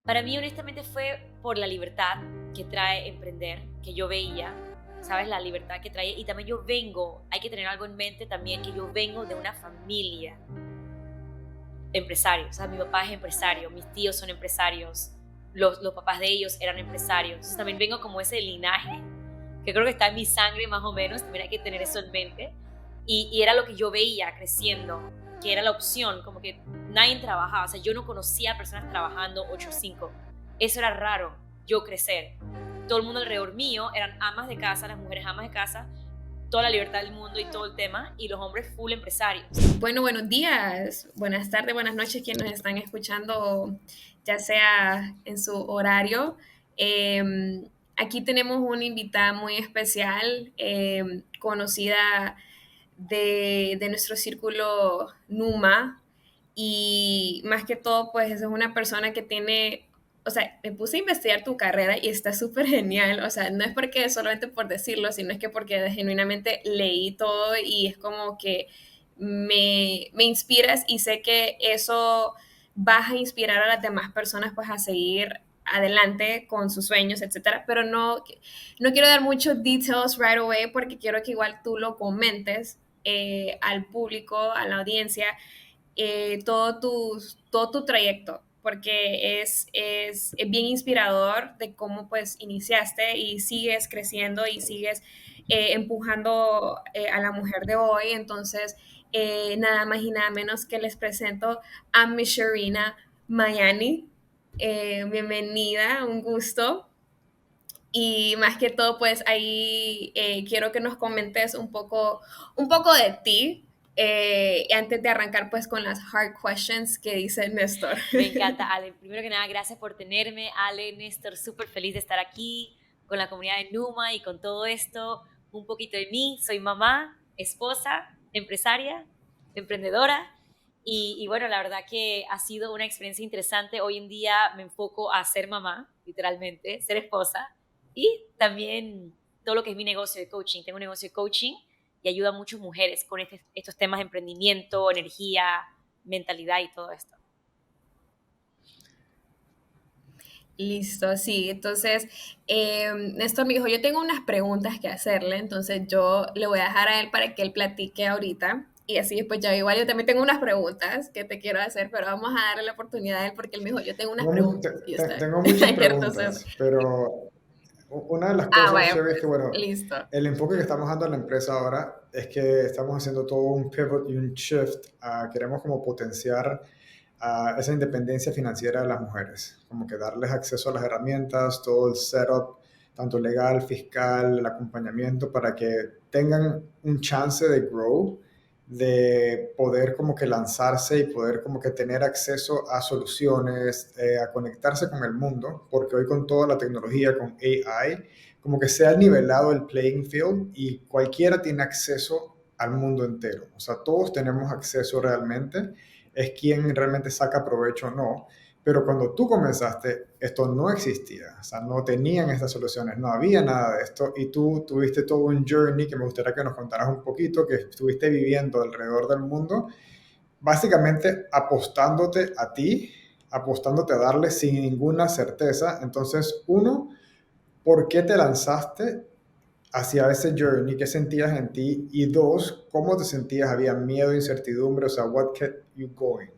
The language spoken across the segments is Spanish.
Para mí, honestamente, fue por la libertad que trae emprender, que yo veía, ¿sabes? La libertad que trae. Y también hay que tener algo en mente también, que yo vengo de una familia de empresarios. O sea, mi papá es empresario, mis tíos son empresarios, los papás de ellos eran empresarios. Entonces también vengo como ese linaje, que creo que está en mi sangre más o menos, también hay que tener eso en mente. Y era lo que yo veía creciendo, que era la opción, como que nadie trabajaba, o sea, yo no conocía a personas trabajando 8 o 5. Eso era raro, yo crecer. Todo el mundo alrededor mío eran amas de casa, las mujeres amas de casa, toda la libertad del mundo y todo el tema, y los hombres full empresarios. Bueno, buenos días, buenas tardes, buenas noches quienes nos están escuchando, ya sea en su horario. Aquí tenemos una invitada muy especial, conocida de nuestro círculo Numa, y más que todo, pues es una persona que tiene, o sea, me puse a investigar tu carrera y está súper genial, o sea, no es porque solamente por decirlo, sino es que porque genuinamente leí todo y es como que me inspiras y sé que eso vas a inspirar a las demás personas pues a seguir adelante con sus sueños, etcétera, pero no quiero dar muchos details right away porque quiero que igual tú lo comentes al público, a la audiencia, todo tu trayecto, porque es bien inspirador de cómo pues iniciaste y sigues creciendo y sigues empujando a la mujer de hoy. Entonces, nada más y nada menos que les presento a Miss Sharina Mayani. Bienvenida, un gusto. Y más que todo, pues ahí quiero que nos comentes un poco de ti, antes de arrancar pues con las hard questions que dice Néstor. Me encanta, Ale. Primero que nada, gracias por tenerme, Ale, Néstor, súper feliz de estar aquí con la comunidad de Numa y con todo esto. Un poquito de mí, soy mamá, esposa, empresaria, emprendedora. Y bueno, la verdad que ha sido una experiencia interesante. Hoy en día me enfoco a ser mamá, literalmente, ser esposa, y también todo lo que es mi negocio de coaching. Tengo un negocio de coaching y ayuda a muchas mujeres con estos temas de emprendimiento, energía, mentalidad y todo esto. Listo, sí. Entonces, Néstor me dijo, yo tengo unas preguntas que hacerle, entonces yo le voy a dejar a él para que él platique ahorita. Y así después ya igual yo también tengo unas preguntas que te quiero hacer, pero vamos a darle la oportunidad a él porque él me dijo, yo tengo unas preguntas. Y yo está. Tengo muchas Entonces, preguntas, pero una de las cosas, vaya, Sherry, es que, pues, bueno, listo. el enfoque que estamos dando en la empresa ahora es que estamos haciendo todo un pivot y un shift. Queremos como potenciar esa independencia financiera de las mujeres, como que darles acceso a las herramientas, todo el setup, tanto legal, fiscal, el acompañamiento, para que tengan un chance de grow, de poder como que lanzarse y poder como que tener acceso a soluciones, a conectarse con el mundo, porque hoy con toda la tecnología, con AI, como que se ha nivelado el playing field y cualquiera tiene acceso al mundo entero. O sea, todos tenemos acceso realmente, es quien realmente saca provecho o no. Pero cuando tú comenzaste, esto no existía, o sea, no tenían estas soluciones, no había nada de esto y tú tuviste todo un journey que me gustaría que nos contaras un poquito, que estuviste viviendo alrededor del mundo, básicamente apostándote a ti, apostándote a darle sin ninguna certeza. Entonces, uno, ¿por qué te lanzaste hacia ese journey? ¿Qué sentías en ti? Y dos, ¿cómo te sentías? ¿Había miedo, incertidumbre? O sea, what kept you going?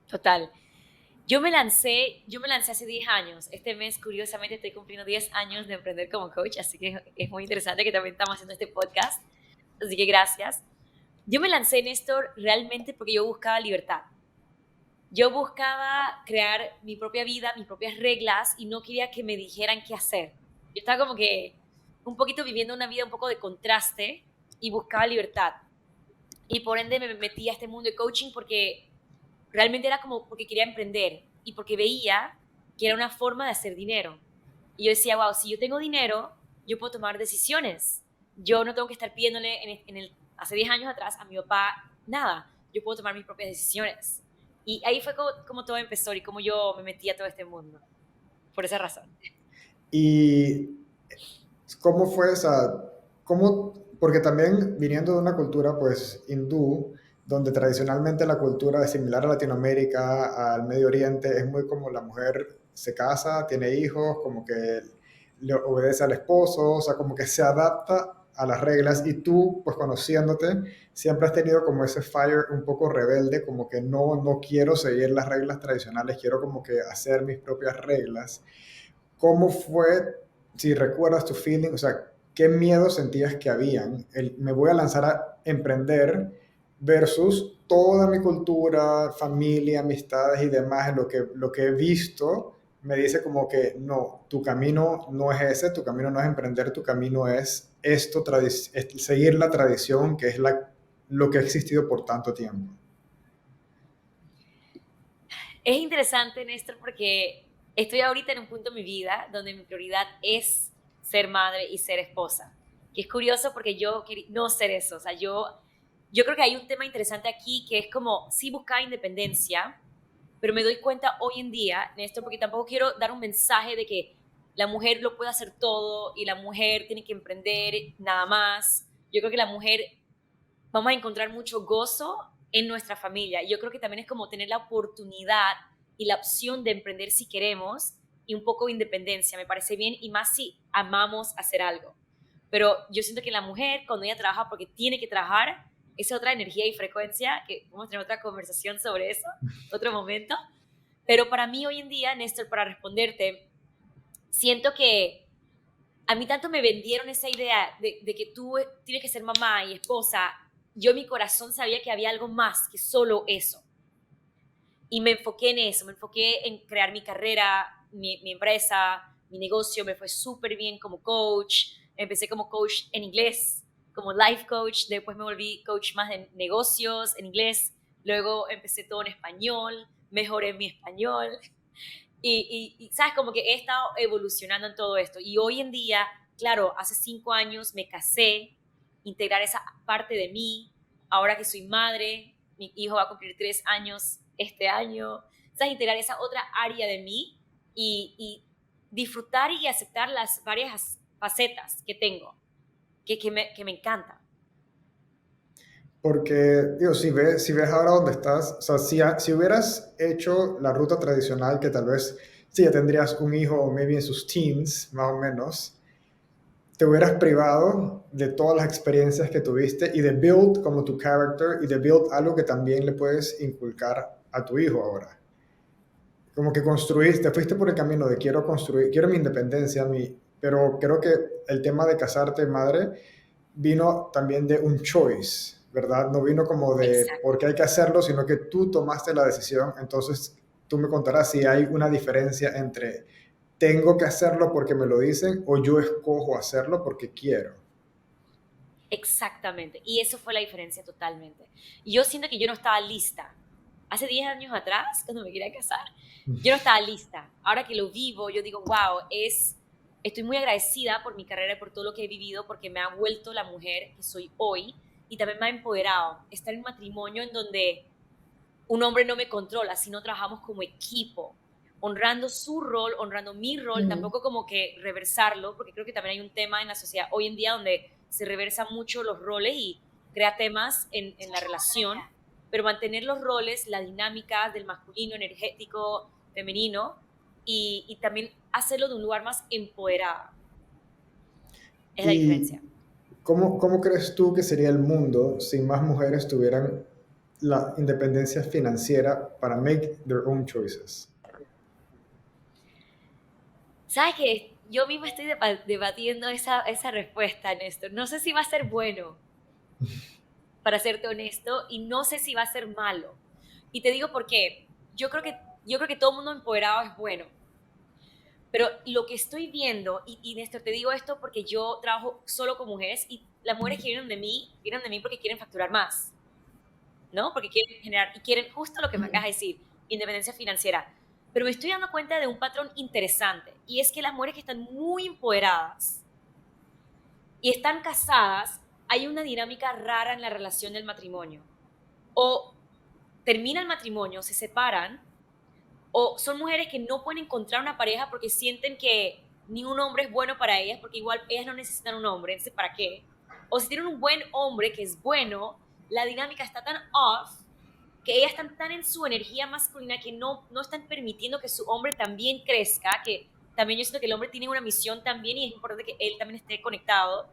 Total. Yo me lancé hace 10 años. Este mes, curiosamente, estoy cumpliendo 10 años de emprender como coach, así que es muy interesante que también estamos haciendo este podcast. Así que gracias. Yo me lancé en esto realmente porque yo buscaba libertad. Yo buscaba crear mi propia vida, mis propias reglas y no quería que me dijeran qué hacer. Yo estaba como que un poquito viviendo una vida un poco de contraste y buscaba libertad. Y por ende me metí a este mundo de coaching porque realmente era como porque quería emprender y porque veía que era una forma de hacer dinero. Y yo decía, wow, si yo tengo dinero, yo puedo tomar decisiones. Yo no tengo que estar pidiéndole hace 10 años atrás a mi papá nada. Yo puedo tomar mis propias decisiones. Y ahí fue como todo empezó y como yo me metí a todo este mundo. Por esa razón. Y cómo fue esa, cómo, porque también viniendo de una cultura pues hindú, donde tradicionalmente la cultura es similar a Latinoamérica, al Medio Oriente, es muy como la mujer se casa, tiene hijos, como que le obedece al esposo, o sea, como que se adapta a las reglas y tú, pues conociéndote, siempre has tenido como ese fire un poco rebelde, como que no quiero seguir las reglas tradicionales, quiero como que hacer mis propias reglas. ¿Cómo fue, si recuerdas tu feeling, o sea, qué miedo sentías que habían? Me voy a lanzar a emprender versus toda mi cultura, familia, amistades y demás, lo que he visto me dice como que no, tu camino no es ese, tu camino no es emprender, tu camino es esto, es seguir la tradición que es lo que ha existido por tanto tiempo. Es interesante, Néstor, porque estoy ahorita en un punto de mi vida donde mi prioridad es ser madre y ser esposa. Que es curioso porque yo quería no ser eso. O sea, yo creo que hay un tema interesante aquí que es como, sí buscar independencia, pero me doy cuenta hoy en día, Néstor, porque tampoco quiero dar un mensaje de que la mujer lo puede hacer todo y la mujer tiene que emprender nada más. Yo creo que la mujer vamos a encontrar mucho gozo en nuestra familia. Yo creo que también es como tener la oportunidad y la opción de emprender si queremos y un poco de independencia. Me parece bien y más si amamos hacer algo. Pero yo siento que la mujer, cuando ella trabaja porque tiene que trabajar, es otra energía y frecuencia, que vamos a tener otra conversación sobre eso, otro momento. Pero para mí hoy en día, Néstor, para responderte, siento que a mí tanto me vendieron esa idea de que tú tienes que ser mamá y esposa. Yo en mi corazón sabía que había algo más que solo eso. Y me enfoqué en eso, me enfoqué en crear mi carrera, mi empresa, mi negocio. Me fue súper bien como coach. Empecé como coach en inglés, como life coach. Después me volví coach más de negocios en inglés. Luego empecé todo en español, mejoré mi español. ¿Sabes? Como que he estado evolucionando en todo esto. Y hoy en día, claro, hace 5 años me casé, integrar esa parte de mí. Ahora que soy madre, mi hijo va a cumplir 3 años este año. ¿Sabes? Integrar esa otra área de mí y disfrutar y aceptar las varias facetas que tengo, que me encanta. Porque, digo, si ves ahora dónde estás, o sea, si hubieras hecho la ruta tradicional, que tal vez, sí, ya tendrías un hijo, maybe en sus teens, más o menos, te hubieras privado de todas las experiencias que tuviste y de build como tu character y de build algo que también le puedes inculcar a tu hijo ahora. Como que construiste, fuiste por el camino de quiero construir, quiero mi independencia, pero creo que el tema de casarte madre vino también de un choice, ¿verdad? No vino como de Exacto. porque hay que hacerlo, sino que tú tomaste la decisión. Entonces, tú me contarás si hay una diferencia entre tengo que hacerlo porque me lo dicen o yo escojo hacerlo porque quiero. Exactamente. Y eso fue la diferencia totalmente. Y yo siento que yo no estaba lista. Hace 10 años atrás, cuando me quería casar, yo no estaba lista. Ahora que lo vivo, yo digo, wow, estoy muy agradecida por mi carrera y por todo lo que he vivido, porque me ha vuelto la mujer que soy hoy y también me ha empoderado. Estar en un matrimonio en donde un hombre no me controla, sino trabajamos como equipo, honrando su rol, honrando mi rol, Ujú. tampoco como que reversarlo, porque creo que también hay un tema en la sociedad hoy en día donde se reversan mucho los roles y crea temas en la relación, pero mantener los roles, la dinámica del masculino, energético, femenino, y también hacerlo de un lugar más empoderado, es la ¿Y diferencia. cómo crees tú que sería el mundo si más mujeres tuvieran la independencia financiera para make their own choices? ¿Sabes qué? Yo misma estoy debatiendo esa respuesta, Néstor. No sé si va a ser bueno, para serte honesto, y no sé si va a ser malo. Y te digo por qué. Yo creo que todo mundo empoderado es bueno, pero lo que estoy viendo, y Néstor, te digo esto porque yo trabajo solo con mujeres y las mujeres que vienen de mí porque quieren facturar más, ¿no? Porque quieren generar, y quieren justo lo que me acabas de decir, independencia financiera. Pero me estoy dando cuenta de un patrón interesante, y es que las mujeres que están muy empoderadas y están casadas, hay una dinámica rara en la relación del matrimonio. O termina el matrimonio, se separan, o son mujeres que no pueden encontrar una pareja porque sienten que ni un hombre es bueno para ellas, porque igual ellas no necesitan un hombre, entonces ¿para qué? O si tienen un buen hombre que es bueno, la dinámica está tan off que ellas están tan en su energía masculina que no están permitiendo que su hombre también crezca, que también yo siento que el hombre tiene una misión también y es importante que él también esté conectado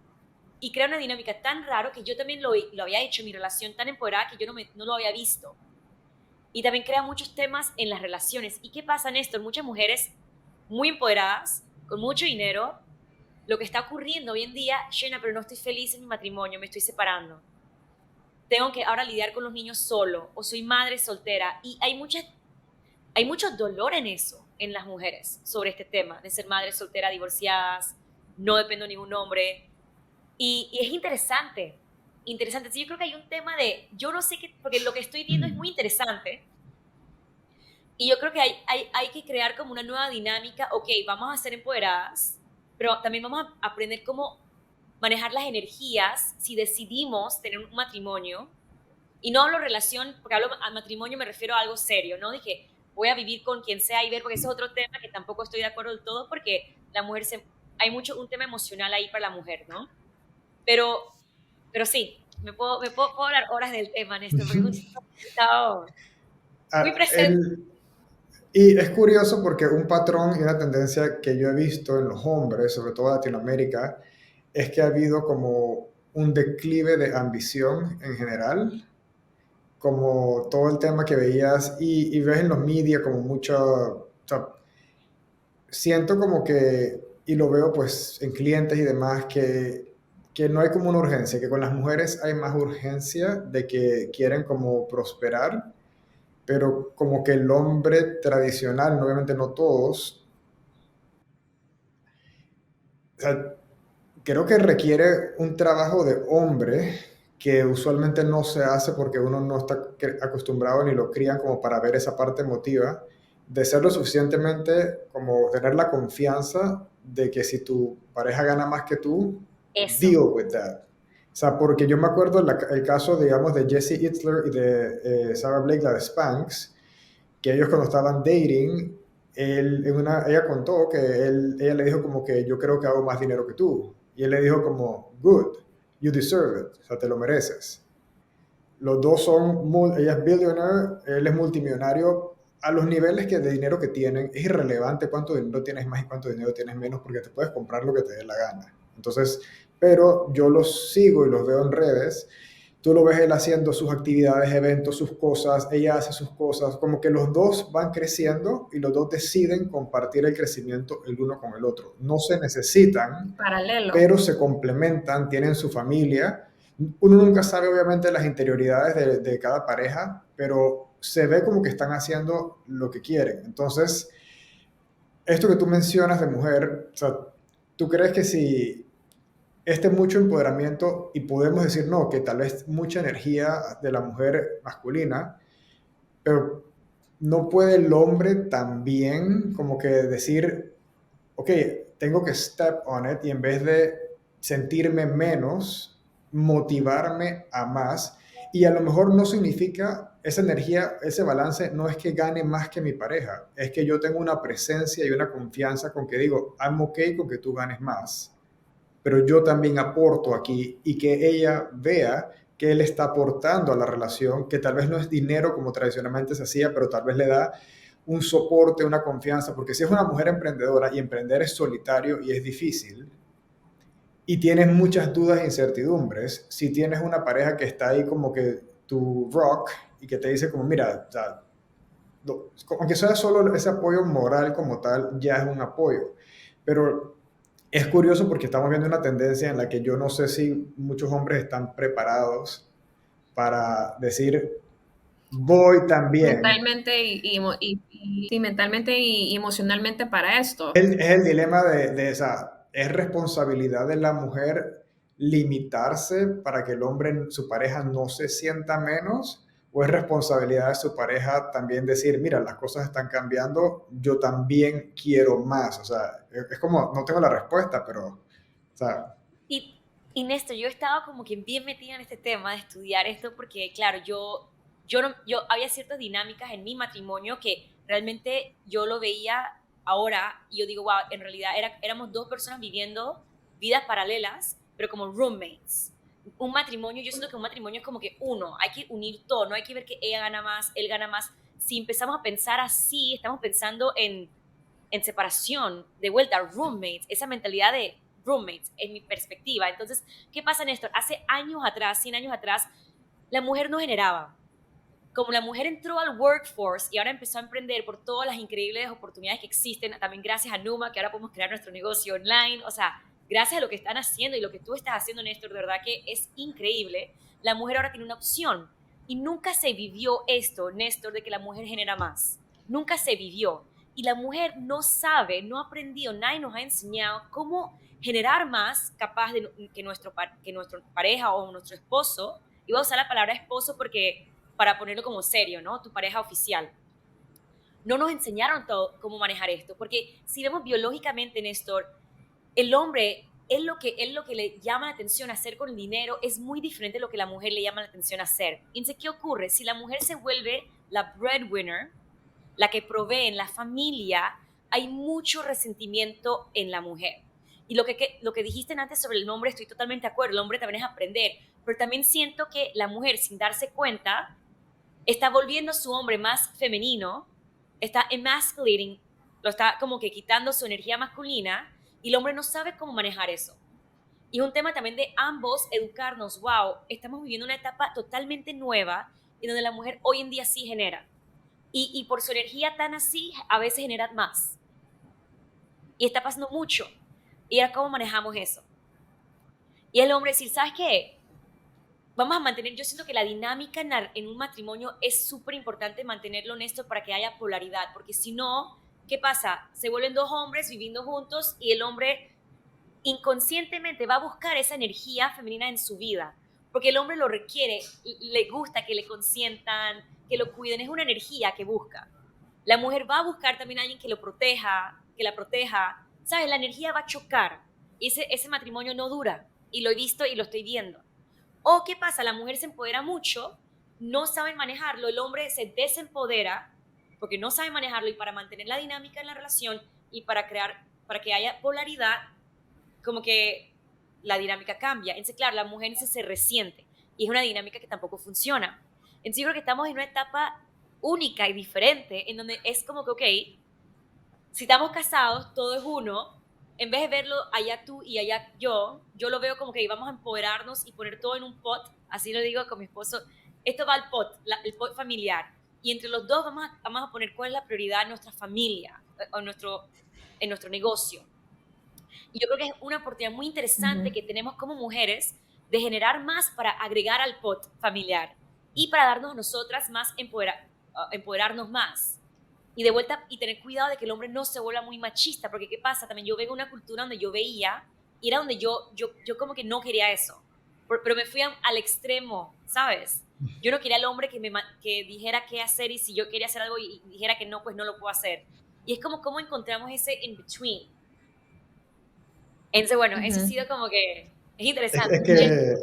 y crea una dinámica tan raro que yo también lo había hecho en mi relación tan empoderada que yo no lo había visto. Y también crea muchos temas en las relaciones. ¿Y qué pasa en esto? Muchas mujeres muy empoderadas, con mucho dinero, lo que está ocurriendo hoy en día, Shena, pero no estoy feliz en mi matrimonio, me estoy separando. Tengo que ahora lidiar con los niños solo, o soy madre soltera. Y hay mucho dolor en eso, en las mujeres, sobre este tema, de ser madres solteras, divorciadas, no dependo de ningún hombre. Y es interesante, interesante. Sí, yo creo que hay un tema de, yo no sé qué, porque lo que estoy viendo es muy interesante, y yo creo que hay que crear como una nueva dinámica, ok, vamos a ser empoderadas, pero también vamos a aprender cómo manejar las energías si decidimos tener un matrimonio. Y no hablo relación, porque hablo al matrimonio me refiero a algo serio, ¿no? Dije, voy a vivir con quien sea y ver, porque ese es otro tema que tampoco estoy de acuerdo del todo, porque la mujer hay mucho un tema emocional ahí para la mujer, ¿no? Pero, pero sí, puedo hablar horas del tema, Néstor, porque es un tema que he estado muy Ah, presente. y es curioso porque un patrón y una tendencia que yo he visto en los hombres, sobre todo en Latinoamérica, es que ha habido como un declive de ambición en general, como todo el tema que veías y ves en los media como mucho, o sea, siento como que, y lo veo pues en clientes y demás, que no hay como una urgencia, que con las mujeres hay más urgencia de que quieren como prosperar, pero como que el hombre tradicional, obviamente no todos, o sea, creo que requiere un trabajo de hombre que usualmente no se hace porque uno no está acostumbrado ni lo crían como para ver esa parte emotiva, de ser lo suficientemente como tener la confianza de que si tu pareja gana más que tú, Eso, deal with that. O sea, porque yo me acuerdo el caso, digamos, de Jesse Itzler y de Sarah Blake, la de Spanx, que ellos cuando estaban dating, ella contó que ella le dijo como que yo creo que hago más dinero que tú. Y él le dijo como, good, you deserve it, o sea, te lo mereces. Los dos son, ella es billionaire, él es multimillonario. A los niveles de dinero que tienen, es irrelevante cuánto dinero tienes más y cuánto dinero tienes menos, porque te puedes comprar lo que te dé la gana. Entonces, pero yo los sigo y los veo en redes. Tú lo ves él haciendo sus actividades, eventos, sus cosas, ella hace sus cosas, como que los dos van creciendo y los dos deciden compartir el crecimiento el uno con el otro. No se necesitan, Paralelo. pero se complementan, tienen su familia. Uno nunca sabe obviamente las interioridades de cada pareja, pero se ve como que están haciendo lo que quieren. Entonces, esto que tú mencionas de mujer, o sea, ¿tú crees que si este mucho empoderamiento, y podemos decir no, que tal vez mucha energía de la mujer masculina, pero no puede el hombre también como que decir, ok, tengo que step on it y en vez de sentirme menos, motivarme a más? Y a lo mejor no significa esa energía, ese balance, no es que gane más que mi pareja, es que yo tengo una presencia y una confianza con que digo, I'm okay con que tú ganes más, pero yo también aporto aquí y que ella vea que él está aportando a la relación, que tal vez no es dinero como tradicionalmente se hacía, pero tal vez le da un soporte, una confianza, porque si es una mujer emprendedora y emprender es solitario y es difícil, y tienes muchas dudas e incertidumbres, si tienes una pareja que está ahí como que tu rock y que te dice como, mira, o sea, aunque sea solo ese apoyo moral como tal, ya es un apoyo. Pero es curioso porque estamos viendo una tendencia en la que yo no sé si muchos hombres están preparados para decir, voy también. Mentalmente sí, mentalmente y emocionalmente para esto. Es el dilema de esa, es responsabilidad de la mujer limitarse para que el hombre, su pareja, no se sienta menos, o es responsabilidad de su pareja también decir, mira, las cosas están cambiando, yo también quiero más. O sea, es como, no tengo la respuesta, pero, o sea, Y Néstor, yo estaba como que bien metida en este tema de estudiar esto porque, claro, yo había ciertas dinámicas en mi matrimonio que realmente yo lo veía ahora y yo digo, wow, en realidad éramos dos personas viviendo vidas paralelas, pero como roommates. un matrimonio, yo siento que un matrimonio es como que uno, hay que unir todo, no hay que ver que ella gana más, él gana más. Si empezamos a pensar así, estamos pensando en separación, de vuelta, roommates, esa mentalidad de roommates, en mi perspectiva. Entonces, ¿qué pasa, Néstor? Hace años atrás, 100 años atrás, la mujer no generaba. Como la mujer entró al workforce y ahora empezó a emprender por todas las increíbles oportunidades que existen, también gracias a Numa, que ahora podemos crear nuestro negocio online, o sea, gracias a lo que están haciendo y lo que tú estás haciendo, Néstor, de verdad que es increíble, la mujer ahora tiene una opción. Y nunca se vivió esto, Néstor, de que la mujer genera más. Nunca se vivió. Y la mujer no sabe, no ha aprendido, nadie nos ha enseñado cómo generar más capaz de que nuestro pareja o nuestro esposo, y voy a usar la palabra esposo porque para ponerlo como serio, ¿no? Tu pareja oficial. No nos enseñaron todo cómo manejar esto, porque si vemos biológicamente, Néstor, el hombre, él lo que le llama la atención a hacer con el dinero es muy diferente de lo que la mujer le llama la atención a hacer. Entonces, ¿qué ocurre? Si la mujer se vuelve la breadwinner, la que provee en la familia, hay mucho resentimiento en la mujer. Y lo que dijiste antes sobre el hombre, estoy totalmente de acuerdo, el hombre también es aprender, pero también siento que la mujer, sin darse cuenta, está volviendo a su hombre más femenino, está emasculating, lo está como que quitando su energía masculina y el hombre no sabe cómo manejar eso. Y es un tema también de ambos educarnos, wow, estamos viviendo una etapa totalmente nueva en donde la mujer hoy en día sí genera. Y por su energía tan así, a veces genera más. Y está pasando mucho. Y ahora, ¿cómo manejamos eso? Y el hombre decir, ¿sabes qué? Vamos a mantener, yo siento que la dinámica en un matrimonio es súper importante mantenerlo honesto para que haya polaridad, porque si no, ¿qué pasa? Se vuelven dos hombres viviendo juntos y el hombre inconscientemente va a buscar esa energía femenina en su vida, porque el hombre lo requiere, le gusta que le consientan, que lo cuiden, es una energía que busca. La mujer va a buscar también a alguien que lo proteja, que la proteja, ¿sabes? La energía va a chocar y ese matrimonio no dura y lo he visto y lo estoy viendo. O qué pasa, la mujer se empodera mucho, no sabe manejarlo, el hombre se desempodera porque no sabe manejarlo y para mantener la dinámica en la relación y para que haya polaridad, como que la dinámica cambia. Entonces, claro, la mujer se resiente y es una dinámica que tampoco funciona. Entonces, yo creo que estamos en una etapa única y diferente en donde es como que, ok, si estamos casados, todo es uno, en vez de verlo allá tú y allá yo lo veo como que vamos a empoderarnos y poner todo en un pot, así lo digo con mi esposo, esto va al pot, el pot familiar, y entre los dos vamos a poner cuál es la prioridad en nuestra familia, o en nuestro negocio. Y yo creo que es una oportunidad muy interesante Ujú. que tenemos como mujeres de generar más para agregar al pot familiar y para darnos a nosotras más empoderarnos más. Y de vuelta, y tener cuidado de que el hombre no se vuelva muy machista, porque ¿qué pasa? También yo vengo de una cultura donde yo veía, y era donde yo como que no quería eso, pero me fui al extremo, ¿sabes? Yo no quería al hombre que dijera qué hacer y si yo quería hacer algo y dijera que no, pues no lo puedo hacer. Y es como cómo encontramos ese in-between. Entonces, bueno, eso ha Ujú. sido como que es Es interesante. que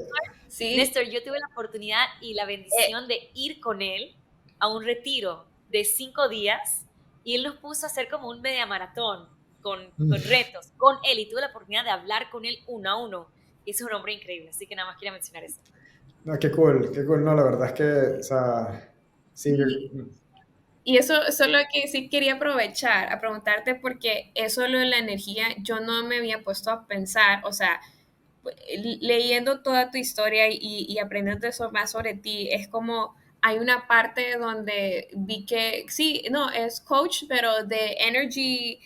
Sí, Néstor, yo tuve la oportunidad y la eh, bendición de ir con él a un retiro de 5 días y él nos puso a hacer como un media maratón con retos, con él y tuve la oportunidad de hablar con él uno a uno. Y es un hombre increíble, así que nada más quería mencionar eso. no, qué cool, no, la verdad es que, o sea, sí, y, y eso es lo que sí quería aprovechar, a preguntarte, porque eso lo de la energía, yo no me había puesto a pensar, o sea, leyendo toda tu historia y aprendiendo eso más sobre ti, es como hay una parte donde vi que, sí, no, es coach, pero de energy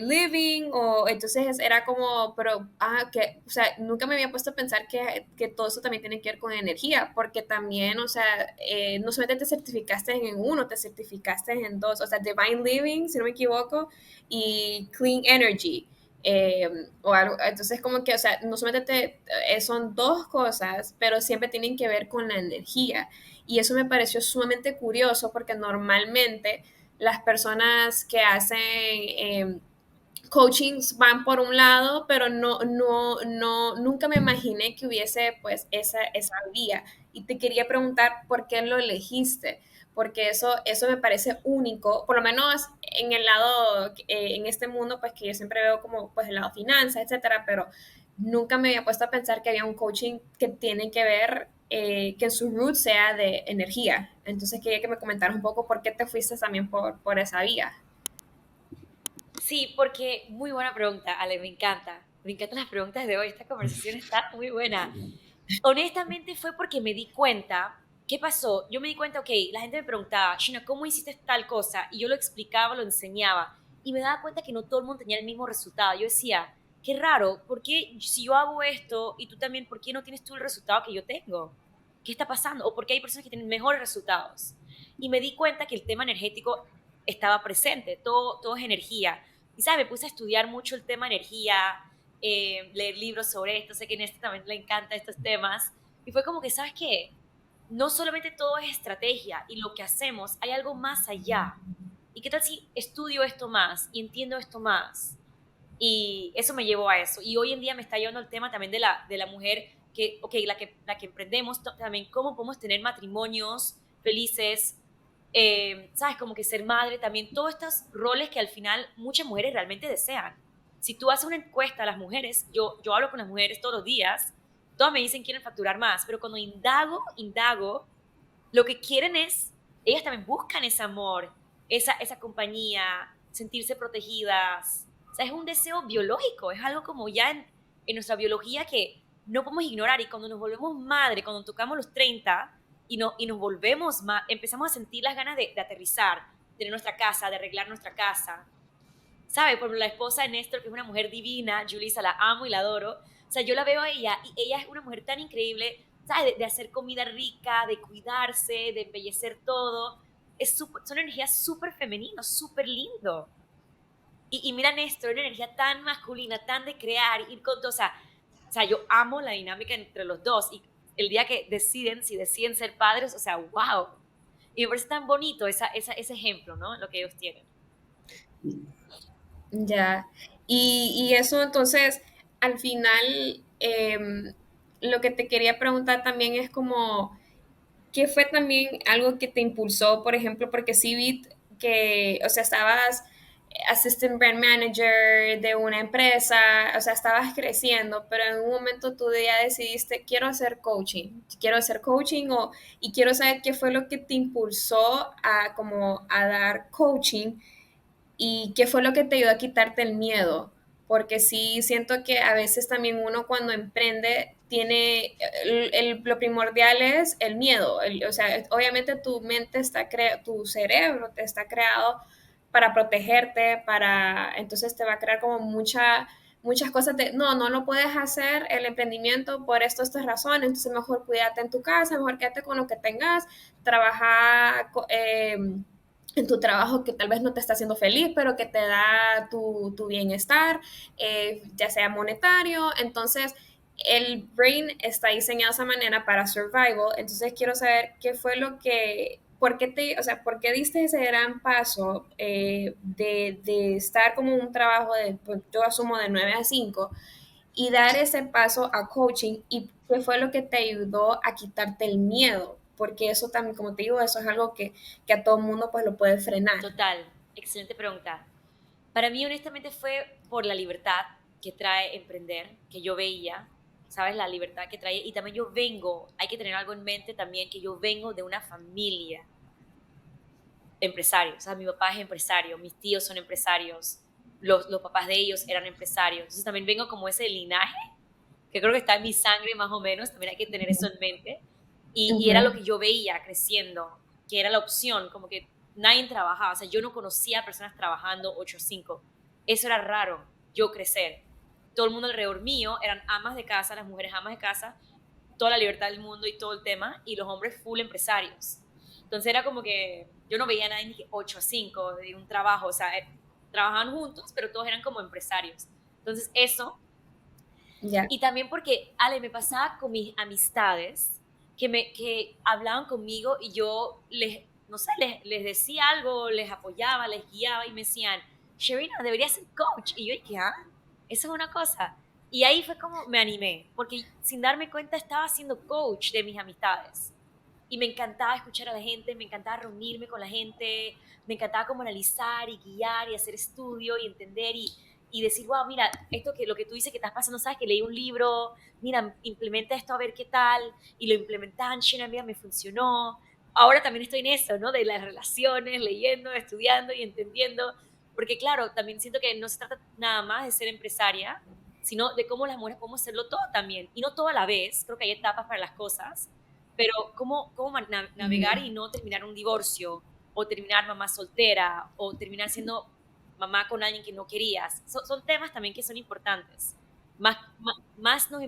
living, o entonces era como, pero, que, o sea, nunca me había puesto a pensar que todo eso también tiene que ver con energía, porque también, o sea, no solamente te certificaste en uno, te certificaste en dos, o sea, Divine Living, si no me equivoco, y Clean Energy. eh, o algo, entonces como que, o sea, no solamente son dos cosas, pero siempre tienen que ver con la energía. Y eso me pareció sumamente curioso porque normalmente las personas que hacen coachings van por un lado, pero nunca me imaginé que hubiese pues esa vía. Y te quería preguntar por qué lo elegiste, porque eso me parece único, por lo menos en el lado, en este mundo, pues que yo siempre veo como pues el lado finanzas, etcétera, pero nunca me había puesto a pensar que había un coaching que tiene que ver, que su root sea de energía. Entonces quería que me comentaras un poco por qué te fuiste también por esa vía. Sí, porque muy buena pregunta, Ale, me encanta. Me encantan las preguntas de hoy, esta conversación está muy buena. Honestamente fue porque me di cuenta, ¿qué pasó? Yo me di cuenta, ok, la gente me preguntaba, Shina, ¿cómo hiciste tal cosa? Y yo lo explicaba, lo enseñaba, y me daba cuenta que no todo el mundo tenía el mismo resultado. Yo decía, qué raro, ¿por qué si yo hago esto y tú también, por qué no tienes tú el resultado que yo tengo? ¿Qué está pasando? ¿O por qué hay personas que tienen mejores resultados? Y me di cuenta que el tema energético estaba presente, todo es energía. Y, ¿sabes? Me puse a estudiar mucho el tema energía, leer libros sobre esto, sé que en este también le encanta estos temas, y fue como que, ¿sabes qué? No solamente todo es estrategia y lo que hacemos, hay algo más allá. ¿Y qué tal si estudio esto más y entiendo esto más? Y eso me llevó a eso. Y hoy en día me está llevando el tema también de la mujer que, ok, la que emprendemos, también cómo podemos tener matrimonios felices, ¿sabes? Como que ser madre, también todos estos roles que al final muchas mujeres realmente desean. Si tú haces una encuesta a las mujeres, yo hablo con las mujeres todos los días, todas me dicen quieren facturar más, pero cuando indago, lo que quieren es, ellas también buscan ese amor, esa compañía, sentirse protegidas. O sea, es un deseo biológico, es algo como ya en nuestra biología que no podemos ignorar. Y cuando nos volvemos madre, cuando tocamos los 30 y nos volvemos empezamos a sentir las ganas de aterrizar, de tener nuestra casa, de arreglar nuestra casa. ¿Sabe? Por ejemplo, la esposa de Néstor, que es una mujer divina, Julissa, la amo y la adoro. O sea, yo la veo a ella y ella es una mujer tan increíble, ¿sabes? De hacer comida rica, de cuidarse, de embellecer todo. Son energías súper femeninos, súper lindo. Y mira, Néstor, una energía tan masculina, tan de crear, ir con todo. O sea, yo amo la dinámica entre los dos. Y el día que deciden, si deciden ser padres, o sea, wow. Y me parece tan bonito ese ejemplo, ¿no? Lo que ellos tienen. Ya. Y eso entonces, al final, lo que te quería preguntar también es como, ¿qué fue también algo que te impulsó, por ejemplo, porque sí vi que, o sea, estabas assistant brand manager de una empresa, o sea, estabas creciendo, pero en un momento tú ya decidiste, quiero hacer coaching y quiero saber qué fue lo que te impulsó a como a dar coaching y qué fue lo que te ayudó a quitarte el miedo, porque sí siento que a veces también uno cuando emprende tiene, lo primordial es el miedo, o sea, obviamente tu mente tu cerebro te está creado para protegerte, entonces te va a crear como muchas cosas de, no lo puedes hacer el emprendimiento por estas razones, entonces mejor cuídate en tu casa, mejor quédate con lo que tengas, trabaja en tu trabajo que tal vez no te está haciendo feliz, pero que te da tu bienestar, ya sea monetario. Entonces, el brain está diseñado de esa manera para survival. Entonces, quiero saber qué fue lo que, o sea, por qué diste ese gran paso de estar como un trabajo pues, yo asumo de 9 a 5 y dar ese paso a coaching y qué fue lo que te ayudó a quitarte el miedo, porque eso también, como te digo, eso es algo que a todo mundo pues lo puede frenar. Total, excelente pregunta. Para mí, honestamente, fue por la libertad que trae emprender, que yo veía, ¿sabes? La libertad que trae. Y también yo vengo, hay que tener algo en mente también, que yo vengo de una familia empresario. O sea, mi papá es empresario, mis tíos son empresarios, los papás de ellos eran empresarios. Entonces también vengo como ese linaje, que creo que está en mi sangre más o menos, también hay que tener eso en mente. Y era lo Ujú. que yo veía creciendo, que era la opción, como que nadie trabajaba, o sea, yo no conocía personas trabajando 8 a 5. Eso era raro, yo crecer. Todo el mundo alrededor mío eran amas de casa, las mujeres amas de casa, toda la libertad del mundo y todo el tema, y los hombres full empresarios. Entonces era como que yo no veía a nadie ni que 8 a 5 de un trabajo, o sea, trabajaban juntos, pero todos eran como empresarios. Entonces eso, Ya. y también porque, Ale, me pasaba con mis amistades que hablaban conmigo y yo no sé, les decía algo, les apoyaba, les guiaba y me decían, Sherina, deberías ser coach. Y yo dije, ah, eso es una cosa. Y ahí fue como me animé, porque sin darme cuenta estaba siendo coach de mis amistades. Y me encantaba escuchar a la gente, me encantaba reunirme con la gente, me encantaba como analizar y guiar y hacer estudio y entender. y decir, wow, mira, esto que lo que tú dices que estás pasando, sabes que leí un libro, mira, implementa esto a ver qué tal, y lo implementaban, China, mira, me funcionó. Ahora también estoy en eso, ¿no? De las relaciones, leyendo, estudiando y entendiendo, porque claro, también siento que no se trata nada más de ser empresaria, sino de cómo las mujeres podemos hacerlo todo también, y no todo a la vez, creo que hay etapas para las cosas, pero cómo navegar y no terminar un divorcio, o terminar mamá soltera, o terminar siendo mamá con alguien que no querías. Son temas también que son importantes. Más nos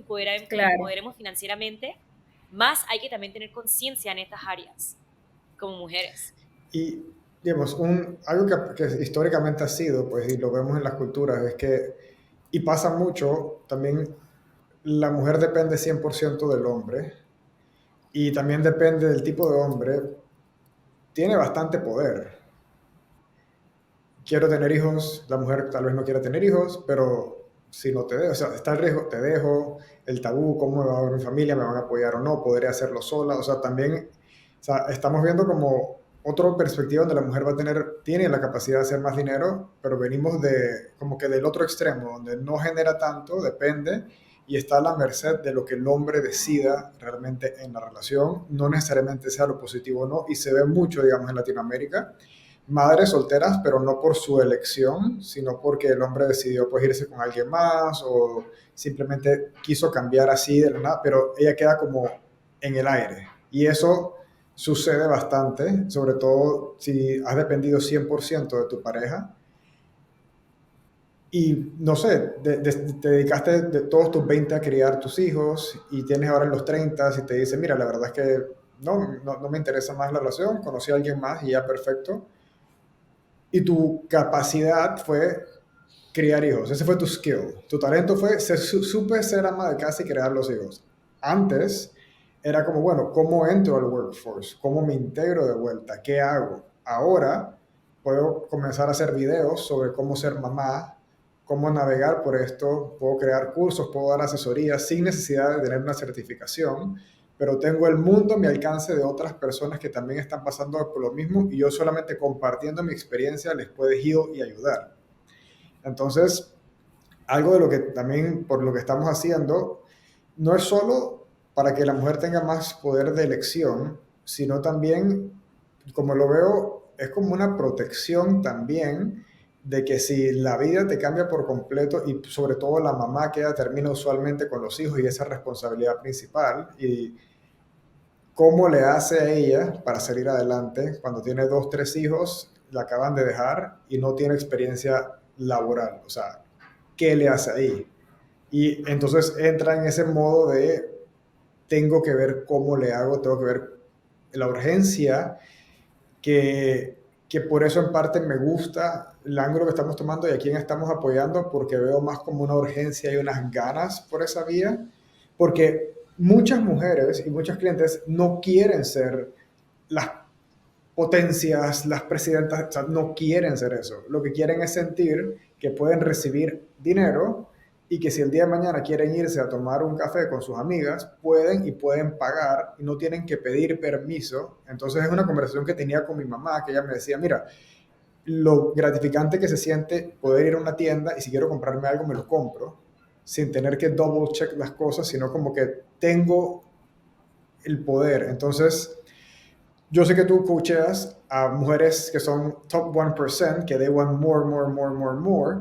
Claro. empoderemos financieramente, más hay que también tener conciencia en estas áreas como mujeres. Y, digamos, algo que históricamente ha sido, pues, y lo vemos en las culturas, es que, y pasa mucho, también la mujer depende 100% del hombre, y también depende del tipo de hombre, tiene bastante poder. Quiero tener hijos, la mujer tal vez no quiera tener hijos, pero si no te dejo, o sea, está el riesgo, te dejo, el tabú, cómo me va a ver mi familia, me van a apoyar o no, podré hacerlo sola, o sea, también, o sea, estamos viendo como otra perspectiva donde la mujer va a tiene la capacidad de hacer más dinero, pero venimos de, como que del otro extremo, donde no genera tanto, depende, y está a la merced de lo que el hombre decida realmente en la relación, no necesariamente sea lo positivo o no, y se ve mucho, digamos, en Latinoamérica, madres solteras, pero no por su elección, sino porque el hombre decidió pues irse con alguien más o simplemente quiso cambiar así de la nada, pero ella queda como en el aire. Y eso sucede bastante, sobre todo si has dependido 100% de tu pareja y no sé, te dedicaste de todos tus 20 a criar tus hijos y tienes ahora en los 30 y te dice, mira, la verdad es que no me interesa más la relación, conocí a alguien más y ya perfecto, y tu capacidad fue criar hijos. Ese fue tu skill. Tu talento fue, supe ser ama de casa y crear los hijos. Antes era como, bueno, ¿cómo entro al workforce? ¿Cómo me integro de vuelta? ¿Qué hago? Ahora puedo comenzar a hacer videos sobre cómo ser mamá, cómo navegar por esto, puedo crear cursos, puedo dar asesorías sin necesidad de tener una certificación, pero tengo el mundo a mi alcance de otras personas que también están pasando por lo mismo y yo solamente compartiendo mi experiencia les puedo heal y ayudar. Entonces, algo de lo que también, por lo que estamos haciendo, no es solo para que la mujer tenga más poder de elección, sino también, como lo veo, es como una protección también de que si la vida te cambia por completo y sobre todo la mamá queda termina usualmente con los hijos y esa responsabilidad principal y cómo le hace a ella para salir adelante cuando tiene 2, 3 hijos, la acaban de dejar y no tiene experiencia laboral. O sea, ¿qué le hace ahí? Y entonces entra en ese modo de tengo que ver cómo le hago, tengo que ver la urgencia, que por eso en parte me gusta el ángulo que estamos tomando y a quién estamos apoyando, porque veo más como una urgencia y unas ganas por esa vía, porque muchas mujeres y muchos clientes no quieren ser las potencias, las presidentas, o sea, no quieren ser eso. Lo que quieren es sentir que pueden recibir dinero y que si el día de mañana quieren irse a tomar un café con sus amigas, pueden y pueden pagar y no tienen que pedir permiso. Entonces es una conversación que tenía con mi mamá, que ella me decía, mira, lo gratificante que se siente poder ir a una tienda y si quiero comprarme algo me lo compro, sin tener que double check las cosas, sino como que tengo el poder. Entonces, yo sé que tú coacheas a mujeres que son top 1%, que they want more, more, more, more, more,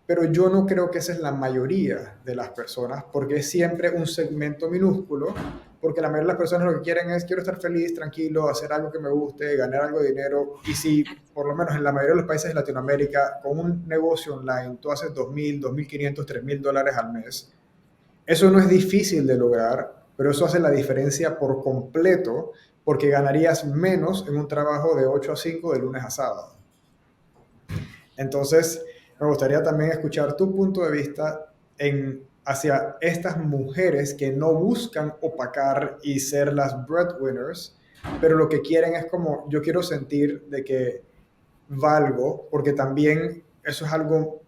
pero yo no creo que esa es la mayoría de las personas, porque es siempre un segmento minúsculo, porque la mayoría de las personas lo que quieren es, quiero estar feliz, tranquilo, hacer algo que me guste, ganar algo de dinero, y si por lo menos en la mayoría de los países de Latinoamérica, con un negocio online, tú haces 2.000, 2.500, $3.000 al mes, eso no es difícil de lograr, pero eso hace la diferencia por completo porque ganarías menos en un trabajo de 8 a 5 de lunes a sábado. Entonces, me gustaría también escuchar tu punto de vista hacia estas mujeres que no buscan opacar y ser las breadwinners, pero lo que quieren es como, yo quiero sentir de que valgo, porque también eso es algo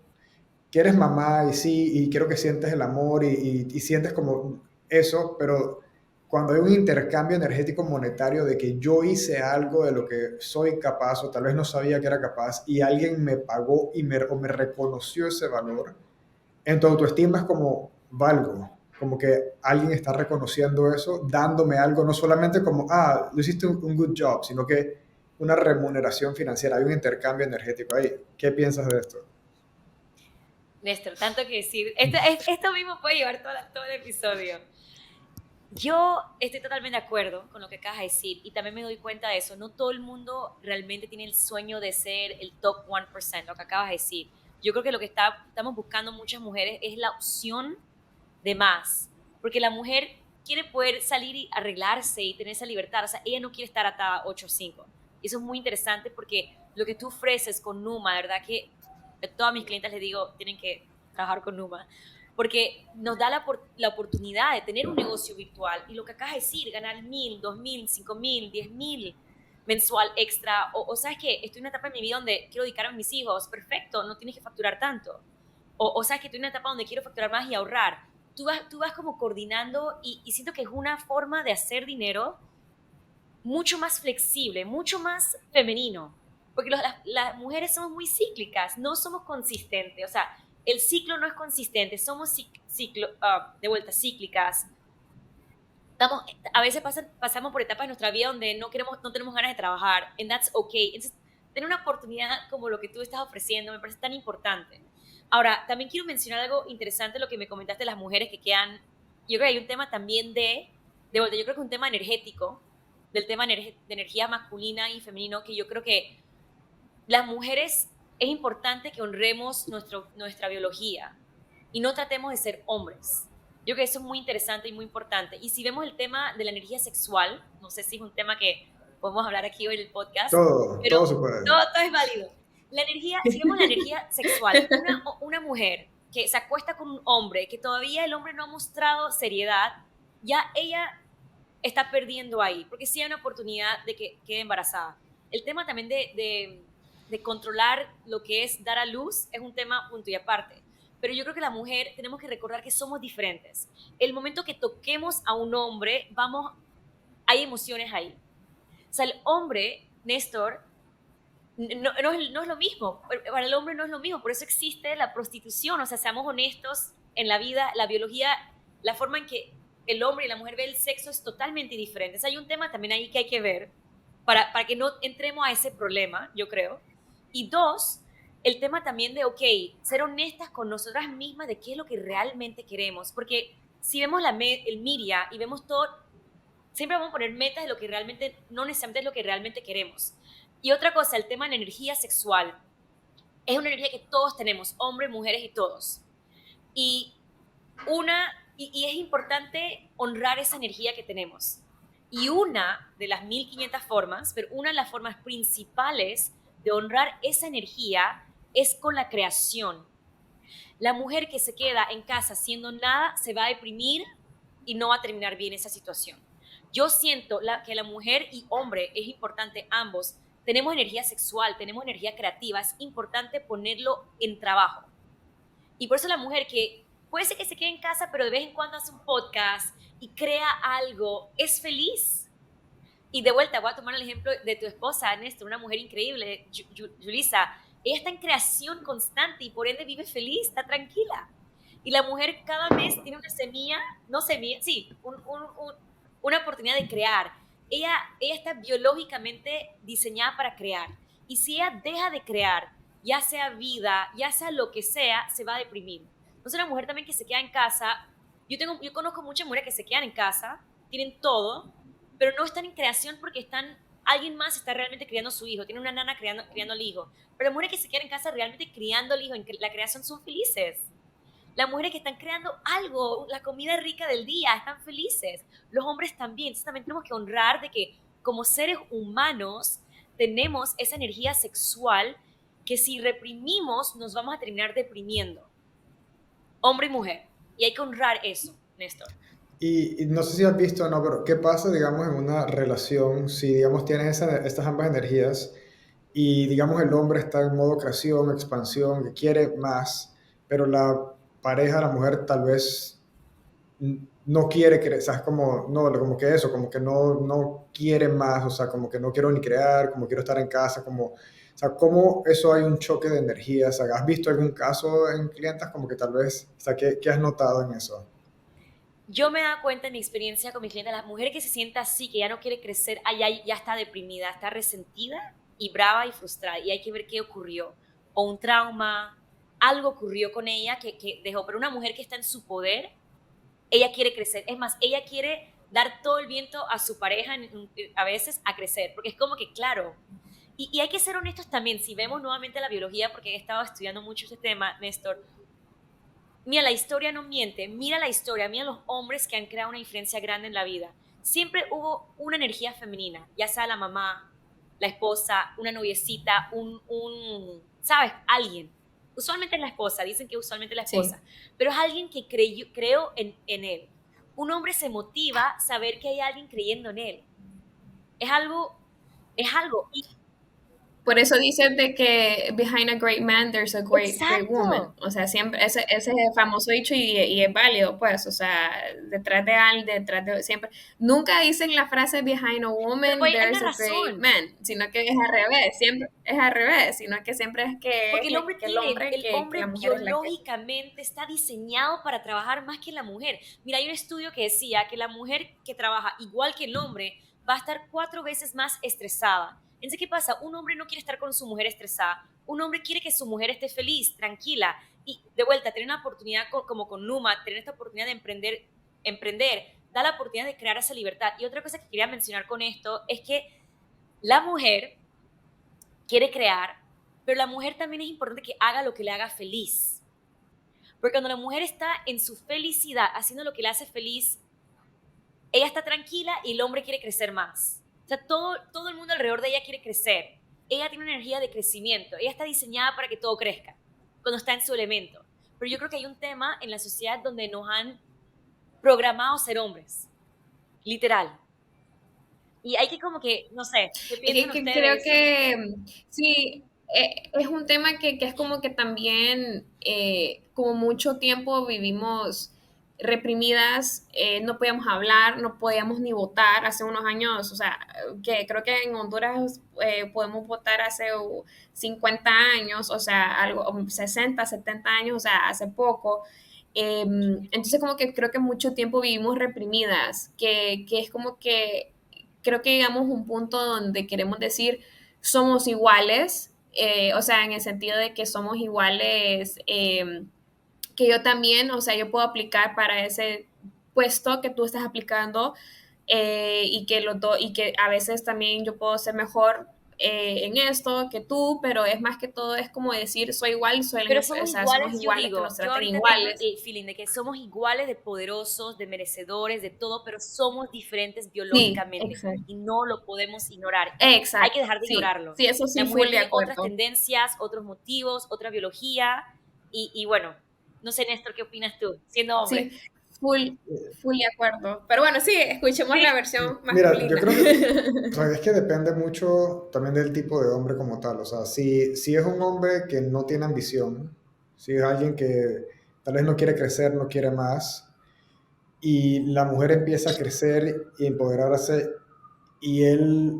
que eres mamá y sí, y quiero que sientes el amor y sientes como eso, pero cuando hay un intercambio energético monetario de que yo hice algo de lo que soy capaz o tal vez no sabía que era capaz y alguien me pagó o me reconoció ese valor, en tu autoestima es como valgo, como que alguien está reconociendo eso, dándome algo, no solamente como, lo hiciste un good job, sino que una remuneración financiera, hay un intercambio energético ahí. ¿Qué piensas de esto? Néstor, tanto que decir. Esto mismo puede llevar todo el episodio. Yo estoy totalmente de acuerdo con lo que acabas de decir y también me doy cuenta de eso. No todo el mundo realmente tiene el sueño de ser el top 1%, lo que acabas de decir. Yo creo que lo que estamos buscando muchas mujeres es la opción de más, porque la mujer quiere poder salir y arreglarse y tener esa libertad. O sea, ella no quiere estar atada a 8 o 5. Y eso es muy interesante porque lo que tú ofreces con Numa, de verdad que a todas mis clientes les digo, tienen que trabajar con Numa, porque nos da la oportunidad de tener un negocio virtual y lo que acabas de decir, ganar 1,000, 2,000, 5,000, 10,000 mensual extra, sabes que estoy en una etapa en mi vida donde quiero dedicarme a mis hijos, perfecto, no tienes que facturar tanto, sabes que estoy en una etapa donde quiero facturar más y ahorrar, tú vas como coordinando y siento que es una forma de hacer dinero mucho más flexible, mucho más femenino, porque las mujeres somos muy cíclicas, no somos consistentes, o sea, el ciclo no es consistente, somos de vuelta cíclicas. A veces pasamos por etapas de nuestra vida donde no tenemos ganas de trabajar, and that's okay. Entonces, tener una oportunidad como lo que tú estás ofreciendo me parece tan importante. Ahora, también quiero mencionar algo interesante, lo que me comentaste de las mujeres que quedan. Yo creo que hay un tema también de vuelta, yo creo que un tema energético, del tema de energía masculina y femenino, que yo creo que las mujeres es importante que honremos nuestra biología y no tratemos de ser hombres. Yo creo que eso es muy interesante y muy importante. Y si vemos el tema de la energía sexual, no sé si es un tema que podemos hablar aquí hoy en el podcast, pero Todo se puede. todo es válido. Si vemos la energía sexual, una mujer que se acuesta con un hombre, que todavía el hombre no ha mostrado seriedad, ya ella está perdiendo ahí, porque sí hay una oportunidad de que quede embarazada. El tema también de controlar lo que es dar a luz es un tema punto y aparte. Pero yo creo que la mujer tenemos que recordar que somos diferentes. El momento que toquemos a un hombre, hay emociones ahí. O sea, el hombre, Néstor, no es lo mismo. Para el hombre no es lo mismo. Por eso existe la prostitución. O sea, seamos honestos, en la vida, la biología, la forma en que el hombre y la mujer ve el sexo es totalmente diferente. O sea, hay un tema también ahí que hay que ver para que no entremos a ese problema, yo creo. Y dos, el tema también de, ser honestas con nosotras mismas de qué es lo que realmente queremos. Porque si vemos el Miria y vemos todo, siempre vamos a poner metas de lo que realmente, no necesariamente es lo que realmente queremos. Y otra cosa, el tema de la energía sexual. Es una energía que todos tenemos, hombres, mujeres y todos. Y es importante honrar esa energía que tenemos. Y una de las 1500 formas, pero una de las formas principales de honrar esa energía es con la creación. La mujer que se queda en casa haciendo nada se va a deprimir y no va a terminar bien esa situación. Yo siento que la mujer y hombre, es importante ambos, tenemos energía sexual, tenemos energía creativa, es importante ponerlo en trabajo. Y por eso la mujer que puede ser que se quede en casa, pero de vez en cuando hace un podcast y crea algo, es feliz. Y de vuelta, voy a tomar el ejemplo de tu esposa, Néstor, una mujer increíble, Julissa. Ella está en creación constante y por ende vive feliz, está tranquila. Y la mujer cada mes tiene una semilla, no semilla, sí, una oportunidad de crear. Ella está biológicamente diseñada para crear. Y si ella deja de crear, ya sea vida, ya sea lo que sea, se va a deprimir. Entonces una mujer también que se queda en casa, yo conozco muchas mujeres que se quedan en casa, tienen todo, pero no están en creación porque alguien más está realmente criando a su hijo, tiene una nana criando al hijo. Pero las mujeres que se quedan en casa realmente criando al hijo, en la creación son felices. Las mujeres que están creando algo, la comida rica del día, están felices. Los hombres también. Entonces también tenemos que honrar de que como seres humanos tenemos esa energía sexual que si reprimimos nos vamos a terminar deprimiendo. Hombre y mujer. Y hay que honrar eso, Néstor. Y no sé si has visto o no, pero ¿qué pasa, digamos, en una relación si, digamos, tienes estas ambas energías y, digamos, el hombre está en modo creación, expansión, que quiere más, pero la pareja, la mujer, tal vez no quiere crecer, o sea, es como, no, como que eso, como que no quiere más, o sea, como que no quiero ni crear, como quiero estar en casa, como, o sea, cómo eso hay un choque de energía, o sea, ¿has visto algún caso en clientas como que tal vez, o sea, qué has notado en eso? Yo me he dado cuenta en mi experiencia con mis clientes, la mujer que se sienta así, que ya no quiere crecer, allá ya está deprimida, está resentida y brava y frustrada. Y hay que ver qué ocurrió. O un trauma, algo ocurrió con ella que dejó. Pero una mujer que está en su poder, ella quiere crecer. Es más, ella quiere dar todo el viento a su pareja a veces a crecer. Porque es como que, claro, y hay que ser honestos también. Si vemos nuevamente la biología, porque he estado estudiando mucho este tema, Néstor, mira, la historia no miente, mira la historia, mira los hombres que han creado una diferencia grande en la vida. Siempre hubo una energía femenina, ya sea la mamá, la esposa, una noviecita, ¿sabes? Alguien. Usualmente es la esposa, dicen que usualmente es la Sí. esposa, pero es alguien que creó en él. Un hombre se motiva a saber que hay alguien creyendo en él. Es algo, es algo. Por eso dicen de que behind a great man there's a great woman. Exacto. O sea, siempre ese es el famoso dicho y es válido, pues. O sea, detrás de alguien, detrás de siempre. Nunca dicen la frase behind a Pero woman pues, hay there's una a great razón. man, sino que es al revés. Siempre es al revés, sino que siempre es Porque el que, hombre que el tiene, hombre, el que hombre la mujer es la que. biológicamente está diseñado para trabajar más que la mujer. Mira, hay un estudio que decía que la mujer que trabaja igual que el hombre va a estar 4 veces más estresada. Entonces, ¿qué pasa? Un hombre no quiere estar con su mujer estresada. Un hombre quiere que su mujer esté feliz, tranquila. Y de vuelta, tener una oportunidad como con Numa, tener esta oportunidad de emprender, da la oportunidad de crear esa libertad. Y otra cosa que quería mencionar con esto es que la mujer quiere crear, pero la mujer también es importante que haga lo que le haga feliz. Porque cuando la mujer está en su felicidad, haciendo lo que le hace feliz, ella está tranquila y el hombre quiere crecer más. O sea, todo el mundo alrededor de ella quiere crecer. Ella tiene una energía de crecimiento. Ella está diseñada para que todo crezca cuando está en su elemento. Pero yo creo que hay un tema en la sociedad donde nos han programado ser hombres, literal. Y hay que como que, no sé, ¿qué Es piensan que creo ustedes? que sí, es un tema que es como que también, como mucho tiempo vivimos reprimidas, no podíamos hablar, no podíamos ni votar hace unos años, o sea, que creo que en Honduras podemos votar hace 50 años, o sea, algo, 60, 70 años, o sea, hace poco. Entonces como que creo que mucho tiempo vivimos reprimidas, que es como que creo que llegamos a un punto donde queremos decir somos iguales, o sea, en el sentido de que somos iguales, que yo también, o sea, yo puedo aplicar para ese puesto que tú estás aplicando, y que a veces también yo puedo ser mejor en esto que tú, pero es más que todo, es como decir, soy igual, Pero o somos sea, somos iguales, yo iguales, que digo, nos yo traten ahorita tengo iguales. el feeling de que somos iguales de poderosos, de merecedores, de todo, pero somos diferentes Sí, biológicamente exacto. y no lo podemos ignorar. Y hay que Exacto, dejar de sí, ignorarlo. sí, eso La sí, mujer full de tiene otras acuerdo. tendencias, otros motivos, otra biología y bueno, no sé, Néstor, ¿qué opinas tú, siendo Sí, hombre? full, full de acuerdo. Pero bueno, sí, escuchemos la Sí. versión Mira, yo masculina. creo que, o sea, es que depende mucho también del tipo de hombre como tal. O sea, si es un hombre que no tiene ambición, si es alguien que tal vez no quiere crecer, no quiere más, y la mujer empieza a crecer y empoderarse, y él,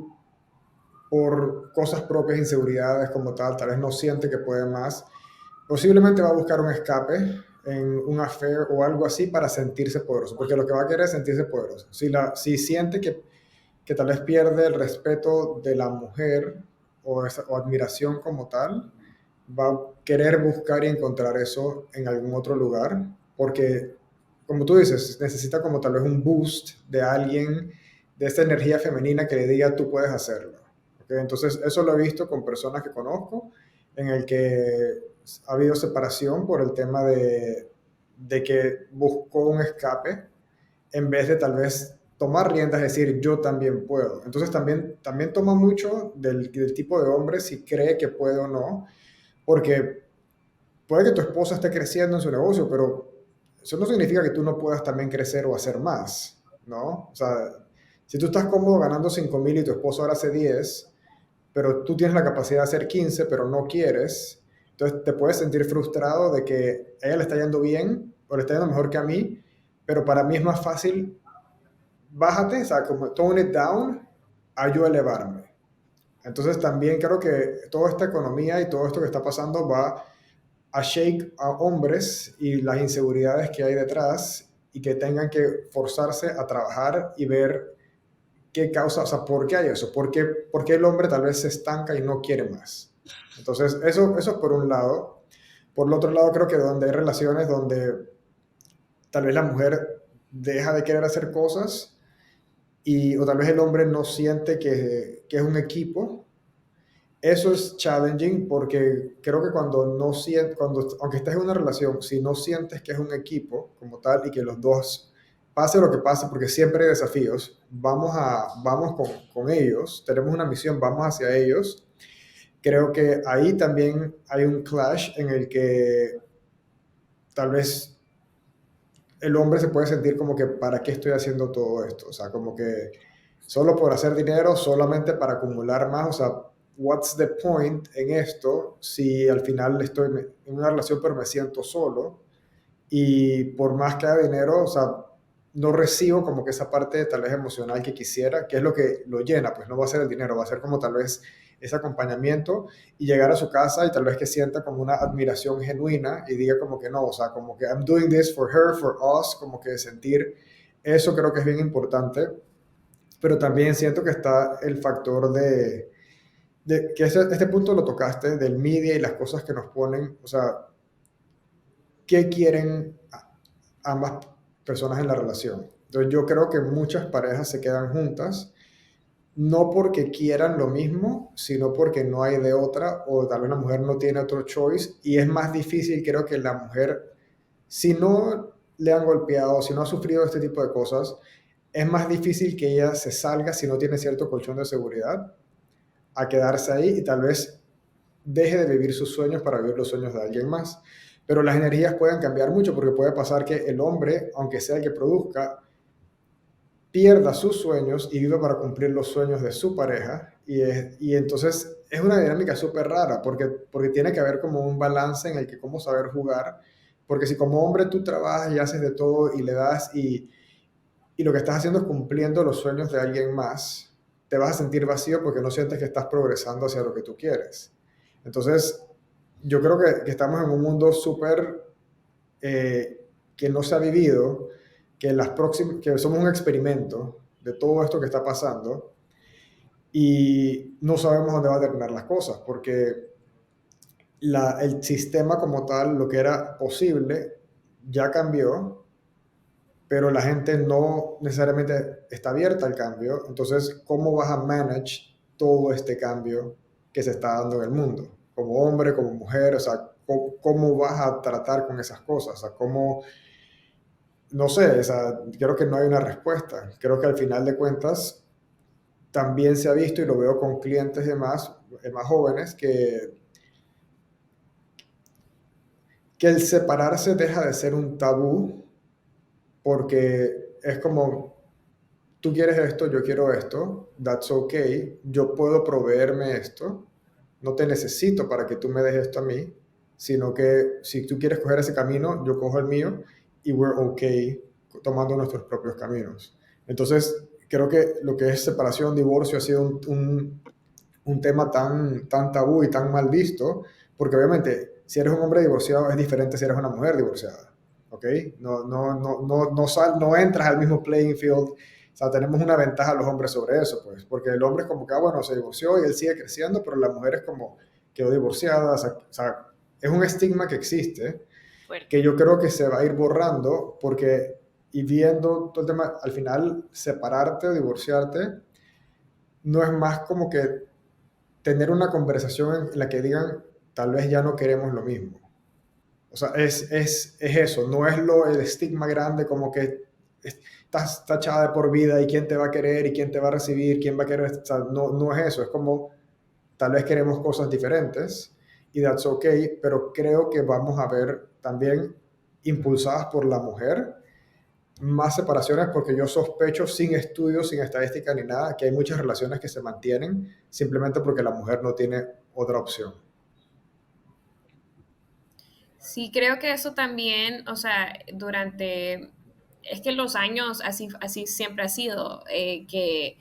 por cosas propias, inseguridades como tal vez no siente que puede más, posiblemente va a buscar un escape en un affair o algo así para sentirse poderoso, porque lo que va a querer es sentirse poderoso. Si siente que tal vez pierde el respeto de la mujer o admiración como tal, va a querer buscar y encontrar eso en algún otro lugar, porque, como tú dices, necesita como tal vez un boost de alguien, de esta energía femenina que le diga tú puedes hacerlo. ¿Okay? Entonces, eso lo he visto con personas que conozco, en el que ha habido separación por el tema de que buscó un escape en vez de tal vez tomar riendas, decir yo también puedo. Entonces también toma mucho del tipo de hombre si cree que puede o no, porque puede que tu esposa esté creciendo en su negocio, pero eso no significa que tú no puedas también crecer o hacer más, ¿no? O sea, si tú estás cómodo ganando 5,000 y tu esposo ahora hace 10, pero tú tienes la capacidad de hacer 15, pero no quieres, entonces te puedes sentir frustrado de que a ella le está yendo bien o le está yendo mejor que a mí, pero para mí es más fácil, bájate, o sea, como tone it down, a yo elevarme. Entonces también creo que toda esta economía y todo esto que está pasando va a shake a hombres y las inseguridades que hay detrás y que tengan que forzarse a trabajar y ver qué causa, o sea, por qué hay eso, por qué el hombre tal vez se estanca y no quiere más. Entonces, eso es por un lado. Por el otro lado, creo que donde hay relaciones donde tal vez la mujer deja de querer hacer cosas o tal vez el hombre no siente que es un equipo. Eso es challenging porque creo que aunque estés en una relación, si no sientes que es un equipo como tal y que los dos, pase lo que pase, porque siempre hay desafíos, vamos con ellos, tenemos una misión, vamos hacia ellos. Creo que ahí también hay un clash en el que tal vez el hombre se puede sentir como que, ¿para qué estoy haciendo todo esto? O sea, como que solo por hacer dinero, solamente para acumular más, o sea, what's the point en esto si al final estoy en una relación pero me siento solo y por más que haya dinero, o sea, no recibo como que esa parte tal vez emocional que quisiera, que es lo que lo llena, pues no va a ser el dinero, va a ser como tal vez ese acompañamiento y llegar a su casa y tal vez que sienta como una admiración genuina y diga como que no, o sea, como que I'm doing this for her, for us, como que sentir eso creo que es bien importante, pero también siento que está el factor de que este punto lo tocaste, del media y las cosas que nos ponen, o sea, qué quieren ambas personas en la relación. Entonces yo creo que muchas parejas se quedan juntas no porque quieran lo mismo, sino porque no hay de otra o tal vez la mujer no tiene otro choice y es más difícil creo que la mujer, si no le han golpeado, si no ha sufrido este tipo de cosas, es más difícil que ella se salga si no tiene cierto colchón de seguridad a quedarse ahí y tal vez deje de vivir sus sueños para vivir los sueños de alguien más. Pero las energías pueden cambiar mucho porque puede pasar que el hombre, aunque sea el que produzca, pierda sus sueños y viva para cumplir los sueños de su pareja. Y entonces es una dinámica súper rara porque tiene que haber como un balance en el que cómo saber jugar. Porque si como hombre tú trabajas y haces de todo y le das y lo que estás haciendo es cumpliendo los sueños de alguien más, te vas a sentir vacío porque no sientes que estás progresando hacia lo que tú quieres. Entonces, yo creo que estamos en un mundo súper que no se ha vivido, que somos un experimento de todo esto que está pasando y no sabemos dónde va a terminar las cosas, porque el sistema como tal, lo que era posible, ya cambió, pero la gente no necesariamente está abierta al cambio. Entonces, ¿cómo vas a manage todo este cambio que se está dando en el mundo? Como hombre, como mujer, o sea, ¿cómo vas a tratar con esas cosas? O sea, ¿cómo, no sé, o sea, creo que no hay una respuesta. Creo que al final de cuentas también se ha visto y lo veo con clientes de más jóvenes que el separarse deja de ser un tabú porque es como tú quieres esto, yo quiero esto, that's okay, yo puedo proveerme esto, no te necesito para que tú me des esto a mí, sino que si tú quieres coger ese camino, yo cojo el mío y we're okay tomando nuestros propios caminos. Entonces, creo que lo que es separación, divorcio ha sido un tema tan tabú y tan mal visto, porque obviamente si eres un hombre divorciado es diferente si eres una mujer divorciada, ¿ok? No entras al mismo playing field. O sea, tenemos una ventaja los hombres sobre eso, pues, porque el hombre es como que, bueno, se divorció y él sigue creciendo, pero la mujer es como, quedó divorciada, o sea, es un estigma que existe, que Fuerte. yo creo que se va a ir borrando, porque, y viendo todo el tema, al final, separarte o divorciarte, no es más como que tener una conversación en la que digan, tal vez ya no queremos lo mismo. O sea, es eso, no es el estigma grande como que estás tachada de por vida y quién te va a querer y quién te va a recibir, quién va a querer, o sea, no es eso, es como tal vez queremos cosas diferentes y that's okay, pero creo que vamos a ver también impulsadas por la mujer más separaciones porque yo sospecho sin estudios, sin estadística ni nada, que hay muchas relaciones que se mantienen simplemente porque la mujer no tiene otra opción. Sí, creo que eso también, o sea, durante es que los años así siempre ha sido, que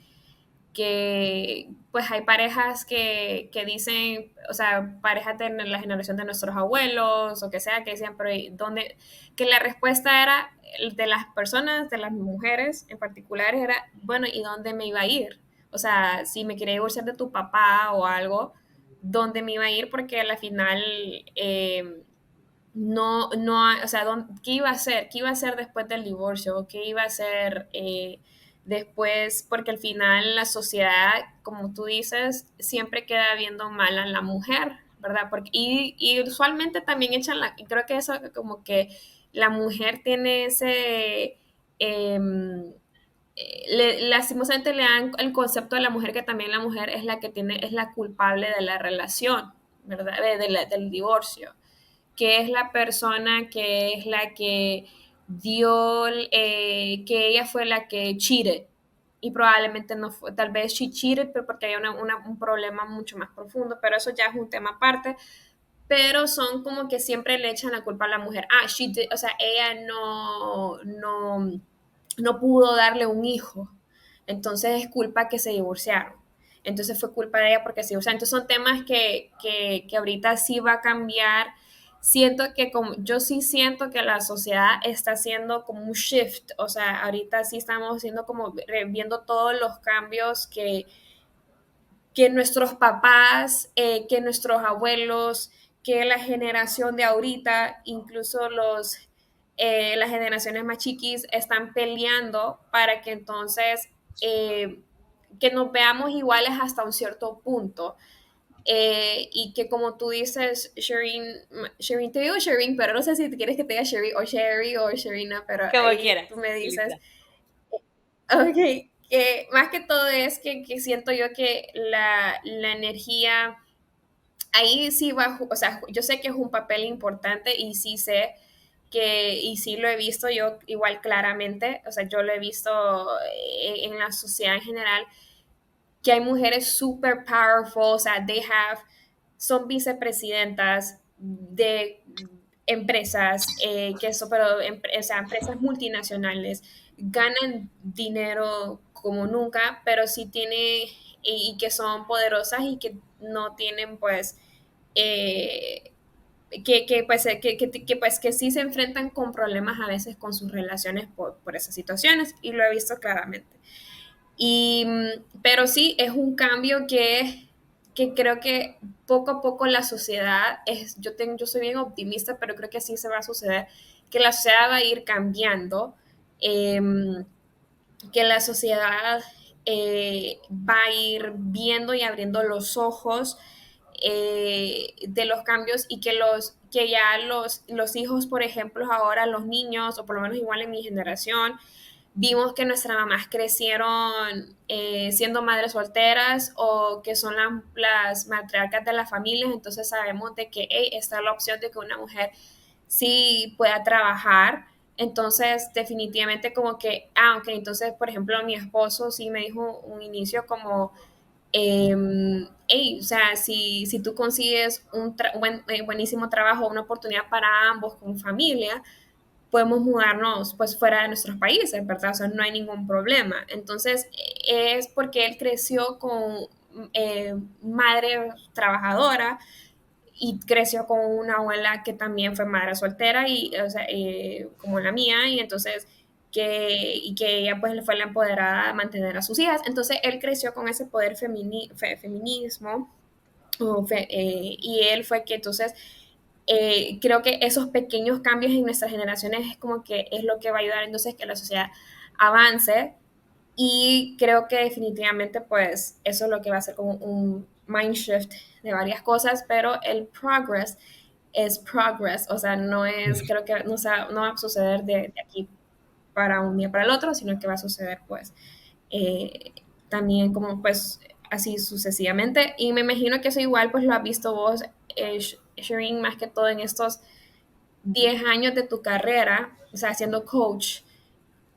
pues hay parejas que dicen, o sea, parejas de la generación de nuestros abuelos o que sea, que decían, pero ¿dónde? Que la respuesta era de las personas, de las mujeres en particular, era, bueno, ¿y dónde me iba a ir? O sea, si me quería divorciar de tu papá o algo, ¿dónde me iba a ir? Porque al final o sea, ¿qué iba a hacer? ¿Qué iba a hacer después del divorcio? ¿Qué iba a hacer después? Porque al final la sociedad, como tú dices, siempre queda viendo mal a la mujer, ¿verdad? Y usualmente también creo que eso como que la mujer tiene ese, lastimosamente le dan el concepto de la mujer que también la mujer es la que es la culpable de la relación, ¿verdad? Del divorcio, que es la persona que es la que dio, que ella fue la que cheated. Y probablemente no fue, tal vez she cheated, pero porque hay un problema mucho más profundo, pero eso ya es un tema aparte. Pero son como que siempre le echan la culpa a la mujer. Ah, o sea, ella no pudo darle un hijo. Entonces es culpa que se divorciaron. Entonces fue culpa de ella porque se divorciaron. Entonces son temas que ahorita sí va a cambiar. Yo sí siento que la sociedad está haciendo como un shift. O sea, ahorita sí estamos haciendo como viendo todos los cambios que nuestros papás, que nuestros abuelos, que la generación de ahorita, incluso las generaciones más chiquis están peleando para que entonces que nos veamos iguales hasta un cierto punto. Y que como tú dices, Shireen, te digo Shireen, pero no sé si te quieres que te diga Sherry o Sherry o Sherina, pero Como ahí quieras, tú me dices. Lisa. Ok, más que todo es que siento yo que la energía, ahí sí va, o sea, yo sé que es un papel importante y sí sé y sí lo he visto yo igual claramente, o sea, yo lo he visto en la sociedad en general, que hay mujeres super powerful, o sea, son vicepresidentas de empresas, o sea, empresas multinacionales, ganan dinero como nunca, pero sí y que son poderosas y que no tienen, pues, eh, pues, que sí se enfrentan con problemas a veces con sus relaciones por esas situaciones, y lo he visto claramente. Pero sí, es un cambio que creo que poco a poco la sociedad, yo soy bien optimista, pero creo que así se va a suceder, que la sociedad va a ir cambiando, eh, que la sociedad va a ir viendo y abriendo los ojos de los cambios, y que ya los hijos, por ejemplo, ahora los niños, o por lo menos igual en mi generación, vimos que nuestras mamás crecieron siendo madres solteras, o que son las matriarcas de las familias. Entonces sabemos de que hey, está la opción de que una mujer sí pueda trabajar. Entonces definitivamente como que, ok, entonces por ejemplo mi esposo sí me dijo un inicio como, hey, o sea, si tú consigues buenísimo trabajo, una oportunidad para ambos con familia, podemos mudarnos pues fuera de nuestros países, ¿verdad? O sea, no hay ningún problema. Entonces, es porque él creció con madre trabajadora, y creció con una abuela que también fue madre soltera, y, o sea, como la mía, y entonces y que ella pues fue la empoderada a mantener a sus hijas. Entonces, él creció con ese poder feminismo, y él fue que entonces creo que esos pequeños cambios en nuestras generaciones es como que es lo que va a ayudar entonces que la sociedad avance. Y creo que definitivamente pues eso es lo que va a ser como un mind shift de varias cosas, pero el progress es progress, o sea, creo que no va a suceder de aquí para un día para el otro, sino que va a suceder pues eh, también como pues así sucesivamente. Y me imagino que eso igual pues lo has visto vos, Shireen, más que todo en estos 10 años de tu carrera, o sea, siendo coach,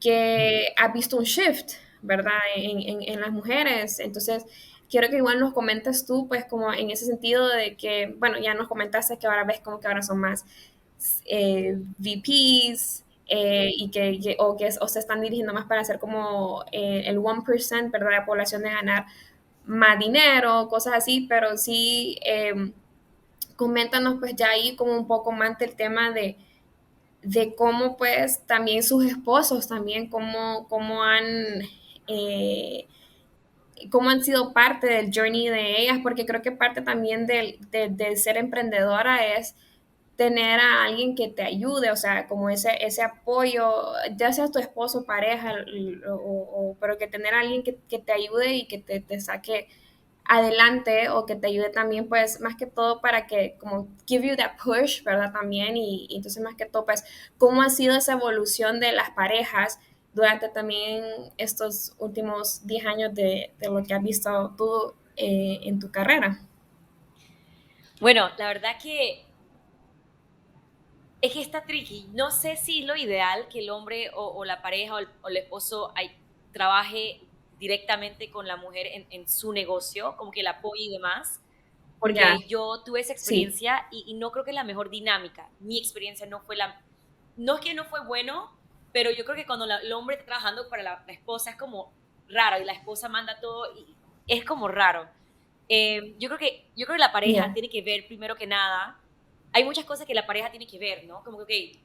que has visto un shift, ¿verdad? En las mujeres. Entonces, quiero que igual nos comentes tú, pues como en ese sentido de que, bueno, ya nos comentaste que ahora ves como que ahora son más VPs, o se están dirigiendo más para hacer como el 1%, ¿verdad? De la población de ganar más dinero, cosas así, pero sí, coméntanos pues ya ahí como un poco más del tema de cómo pues también sus esposos también, eh, cómo han sido parte del journey de ellas, porque creo que parte también del ser emprendedora es tener a alguien que te ayude, o sea, como ese apoyo, ya sea tu esposo, pareja, pero que tener a alguien que te ayude y que te saque adelante o que te ayude también, pues, más que todo para que, como, give you that push, ¿verdad? También, y entonces, más que todo, pues, ¿cómo ha sido esa evolución de las parejas durante también estos últimos 10 años de lo que has visto tú en tu carrera? Bueno, la verdad que es que está tricky. No sé si es lo ideal que el hombre o la pareja o el esposo trabaje directamente con la mujer en su negocio, como que la apoye y demás, Ya, porque yo tuve esa sí, experiencia y no creo que es la mejor dinámica. Mi experiencia no fue no es que no fue bueno, pero yo creo que cuando el hombre está trabajando para la esposa es como raro y la esposa manda todo y es como raro. Yo creo que la pareja ya, tiene que ver primero que nada. Hay muchas cosas que la pareja tiene que ver, ¿no? Como que, ok,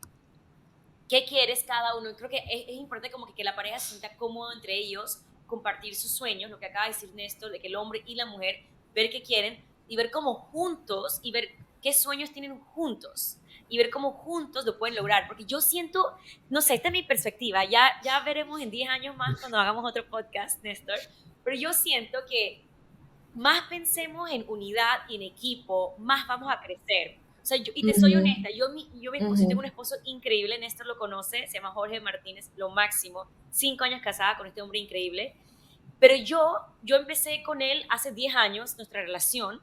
¿qué quieres cada uno? Creo que es importante como que la pareja se sienta cómodo entre ellos, compartir sus sueños, lo que acaba de decir Néstor, de que el hombre y la mujer ver qué quieren y ver cómo juntos y ver qué sueños tienen juntos y ver cómo juntos lo pueden lograr. Porque yo siento, no sé, esta es mi perspectiva, ya veremos en 10 años más cuando hagamos otro podcast, Néstor, pero yo siento que más pensemos en unidad y en equipo, más vamos a crecer. O sea, y te soy ujú, honesta, yo mi esposo, yo tengo ujú, un esposo increíble, Néstor lo conoce, se llama Jorge Martínez, lo máximo, 5 años casada con este hombre increíble, pero yo empecé con él hace 10 años, nuestra relación,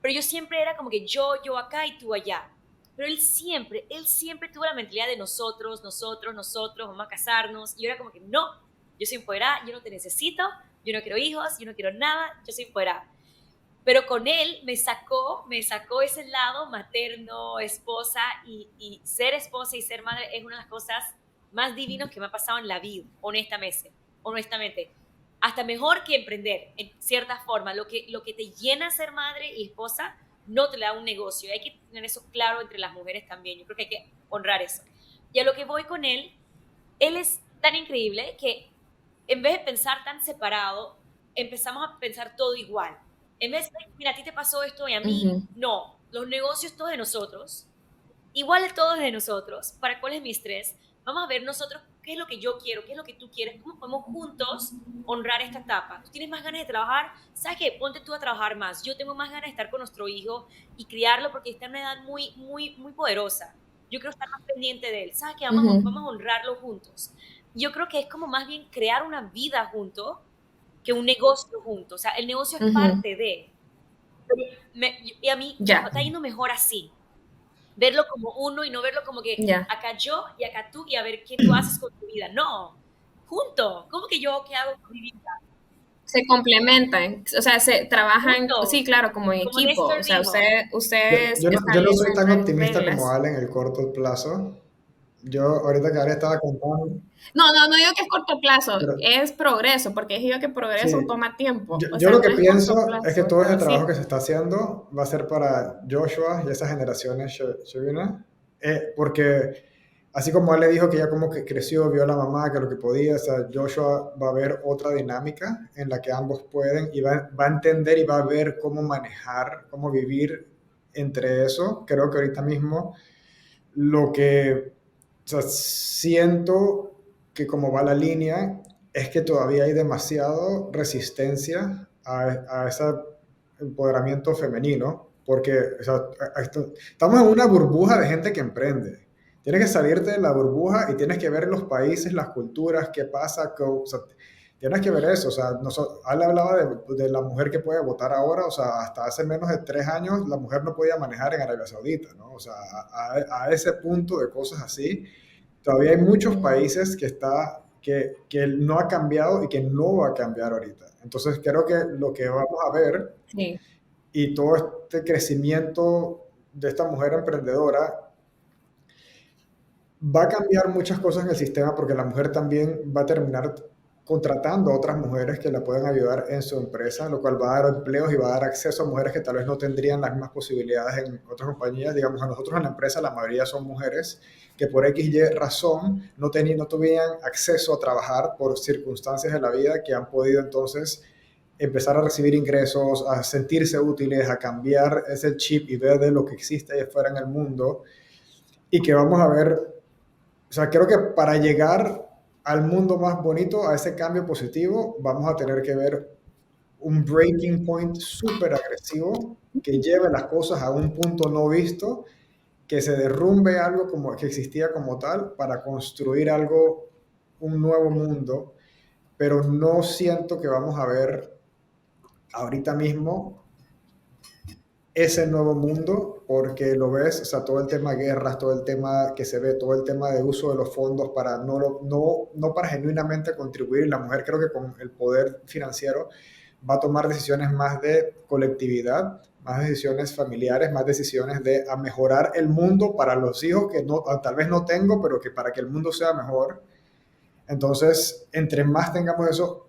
pero yo siempre era como que yo acá y tú allá. Pero él siempre tuvo la mentalidad de nosotros, vamos a casarnos. Y yo era como que no, yo soy empoderada, yo no te necesito, yo no quiero hijos, yo no quiero nada, yo soy empoderada. Pero con él me sacó ese lado materno, esposa, y ser esposa y ser madre es una de las cosas más divinas que me ha pasado en la vida, honestamente. Hasta mejor que emprender, en cierta forma. Lo que te llena ser madre y esposa no te da un negocio. Hay que tener eso claro entre las mujeres también. Yo creo que hay que honrar eso. Y a lo que voy con él es tan increíble que en vez de pensar tan separado, empezamos a pensar todo igual. En vez de, mira, a ti te pasó esto y a mí, ujú, no. Los negocios todos de nosotros, igual todos de nosotros. ¿Para cuál es mi estrés? Vamos a ver nosotros qué es lo que yo quiero, qué es lo que tú quieres, cómo podemos juntos honrar esta etapa. ¿Tú tienes más ganas de trabajar? ¿Sabes qué? Ponte tú a trabajar más. Yo tengo más ganas de estar con nuestro hijo y criarlo porque está en una edad muy poderosa. Yo quiero estar más pendiente de él. ¿Sabes qué? ujú, Vamos a honrarlo juntos. Yo creo que es como más bien crear una vida junto que un negocio junto. O sea, el negocio es ujú, parte de. Y a mí me ya, está yendo mejor así. Verlo como uno y no verlo como que ya. acá yo y acá tú y a ver qué tú haces con tu vida. No, junto. ¿Cómo que yo qué hago con mi vida? Se complementan, o sea, se trabajan, sí, Juntos. claro, como en Como equipo, o Néstor sea, dijo. ustedes Yo están no en soy tan las optimista como reglas. Ale en el corto plazo. Yo ahorita que Ale estaba contando, No, no, no digo que es corto plazo, pero es progreso, porque digo que progreso sí, toma tiempo, o yo sea, lo no que es corto pienso es que plazo, todo ese pero trabajo sí. que se está haciendo va a ser para Joshua y esas generaciones Shavina, porque así como él le dijo que ya como que creció, vio a la mamá, que lo que podía, o sea, Joshua va a ver otra dinámica en la que ambos pueden y va a entender y va a ver cómo manejar, cómo vivir entre eso. Creo que ahorita mismo lo que, o sea, siento que como va la línea es que todavía hay demasiado resistencia a ese empoderamiento femenino, porque o sea, estamos en una burbuja de gente que emprende. Tienes que salirte de la burbuja y tienes que ver los países, las culturas, qué pasa, o sea, tienes que ver eso. O sea, Ale hablaba de la mujer que puede votar ahora, o sea, hasta hace menos de 3 años la mujer no podía manejar en Arabia Saudita, ¿no? O sea, a ese punto de cosas así, todavía hay muchos Ujú, países que no ha cambiado y que no va a cambiar ahorita. Entonces creo que lo que vamos a ver sí, y todo este crecimiento de esta mujer emprendedora va a cambiar muchas cosas en el sistema porque la mujer también va a terminar contratando a otras mujeres que la puedan ayudar en su empresa, lo cual va a dar empleos y va a dar acceso a mujeres que tal vez no tendrían las mismas posibilidades en otras compañías. Digamos, a nosotros en la empresa la mayoría son mujeres que por X y razón no tuvieran acceso a trabajar por circunstancias de la vida, que han podido entonces empezar a recibir ingresos, a sentirse útiles, a cambiar ese chip y ver de lo que existe ahí afuera en el mundo, y que vamos a ver, o sea, creo que para llegar al mundo más bonito, a ese cambio positivo, vamos a tener que ver un breaking point súper agresivo que lleve las cosas a un punto no visto, que se derrumbe algo como que existía como tal para construir algo, un nuevo mundo, pero no siento que vamos a ver ahorita mismo ese nuevo mundo, porque lo ves, o sea, todo el tema de guerras, todo el tema que se ve, todo el tema de uso de los fondos para no para genuinamente contribuir. La mujer creo que con el poder financiero va a tomar decisiones más de colectividad, más decisiones familiares, más decisiones de a mejorar el mundo para los hijos que no, tal vez no tengo, pero que para que el mundo sea mejor. Entonces, entre más tengamos eso,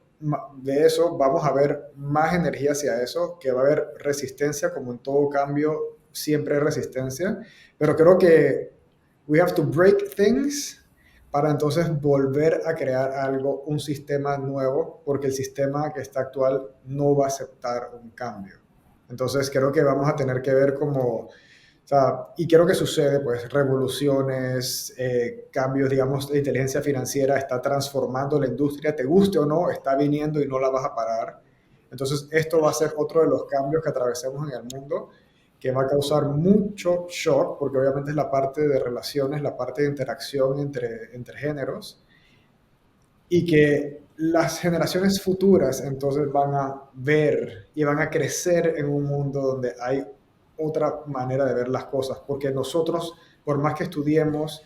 de eso, vamos a ver más energía hacia eso, que va a haber resistencia, como en todo cambio, siempre hay resistencia, pero creo que we have to break things para entonces volver a crear algo, un sistema nuevo, porque el sistema que está actual no va a aceptar un cambio. Entonces creo que vamos a tener que ver como, o sea, y creo que sucede, pues, revoluciones, cambios, digamos, de inteligencia financiera está transformando la industria, te guste o no, está viniendo y no la vas a parar. Entonces, esto va a ser otro de los cambios que atravesemos en el mundo, que va a causar mucho shock, porque obviamente es la parte de relaciones, la parte de interacción entre géneros, y que las generaciones futuras entonces van a ver y van a crecer en un mundo donde hay otra manera de ver las cosas, porque nosotros, por más que estudiemos,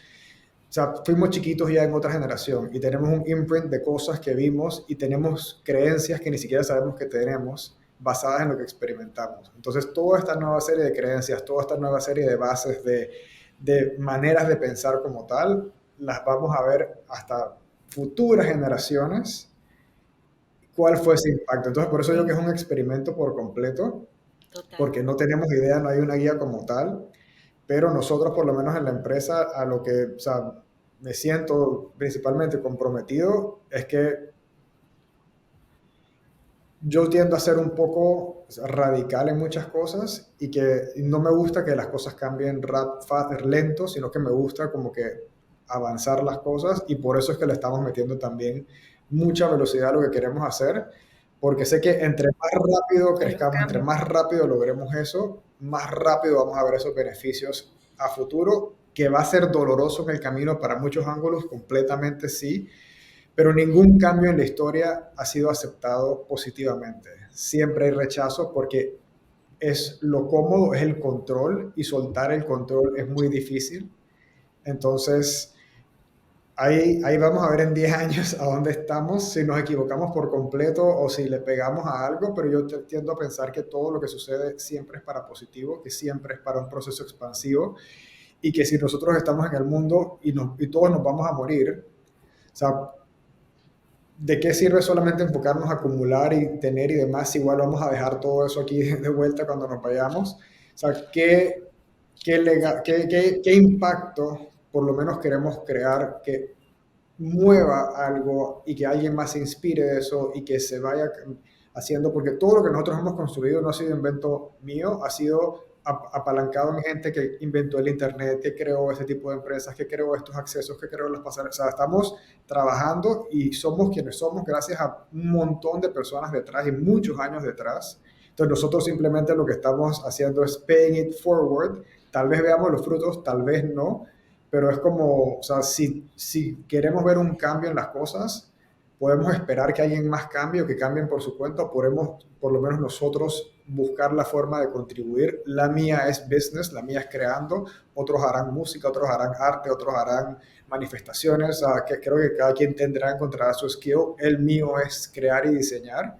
o sea, fuimos chiquitos ya en otra generación y tenemos un imprint de cosas que vimos y tenemos creencias que ni siquiera sabemos que tenemos basadas en lo que experimentamos. Entonces, toda esta nueva serie de creencias, toda esta nueva serie de bases, de maneras de pensar como tal, las vamos a ver hasta futuras generaciones cuál fue ese impacto. Entonces, por eso digo que es un experimento por completo, Total. porque no tenemos idea, no hay una guía como tal, pero nosotros, por lo menos en la empresa, a lo que, o sea, me siento principalmente comprometido es que yo tiendo a ser un poco radical en muchas cosas y que no me gusta que las cosas cambien lento, sino que me gusta como que avanzar las cosas, y por eso es que le estamos metiendo también mucha velocidad a lo que queremos hacer, porque sé que entre más rápido A los crezcamos, entre cambios. más rápido logremos eso, más rápido vamos a ver esos beneficios a futuro, que va a ser doloroso en el camino para muchos ángulos, completamente sí, pero ningún cambio en la historia ha sido aceptado positivamente. Siempre hay rechazo porque es lo cómodo, es el control, y soltar el control es muy difícil. Entonces, ahí vamos a ver en 10 años a dónde estamos, si nos equivocamos por completo o si le pegamos a algo, pero yo tiendo a pensar que todo lo que sucede siempre es para positivo, que siempre es para un proceso expansivo, y que si nosotros estamos en el mundo y todos nos vamos a morir, o sea, ¿de qué sirve solamente enfocarnos a acumular y tener y demás? Igual vamos a dejar todo eso aquí de vuelta cuando nos vayamos. O sea, ¿qué impacto por lo menos queremos crear que mueva algo y que alguien más se inspire de eso y que se vaya haciendo? Porque todo lo que nosotros hemos construido no ha sido invento mío, ha sido apalancado en gente que inventó el Internet, que creó ese tipo de empresas, que creó estos accesos, que creó las pasarelas. O sea, estamos trabajando y somos quienes somos gracias a un montón de personas detrás y muchos años detrás. Entonces nosotros simplemente lo que estamos haciendo es paying it forward. Tal vez veamos los frutos, tal vez no, pero es como, o sea, si queremos ver un cambio en las cosas, podemos esperar que alguien más cambie o que cambien por su cuenta, o podemos, por lo menos nosotros, buscar la forma de contribuir. La mía es business, la mía es creando, otros harán música, otros harán arte, otros harán manifestaciones, o sea, que creo que cada quien encontrará su skill. El mío es crear y diseñar,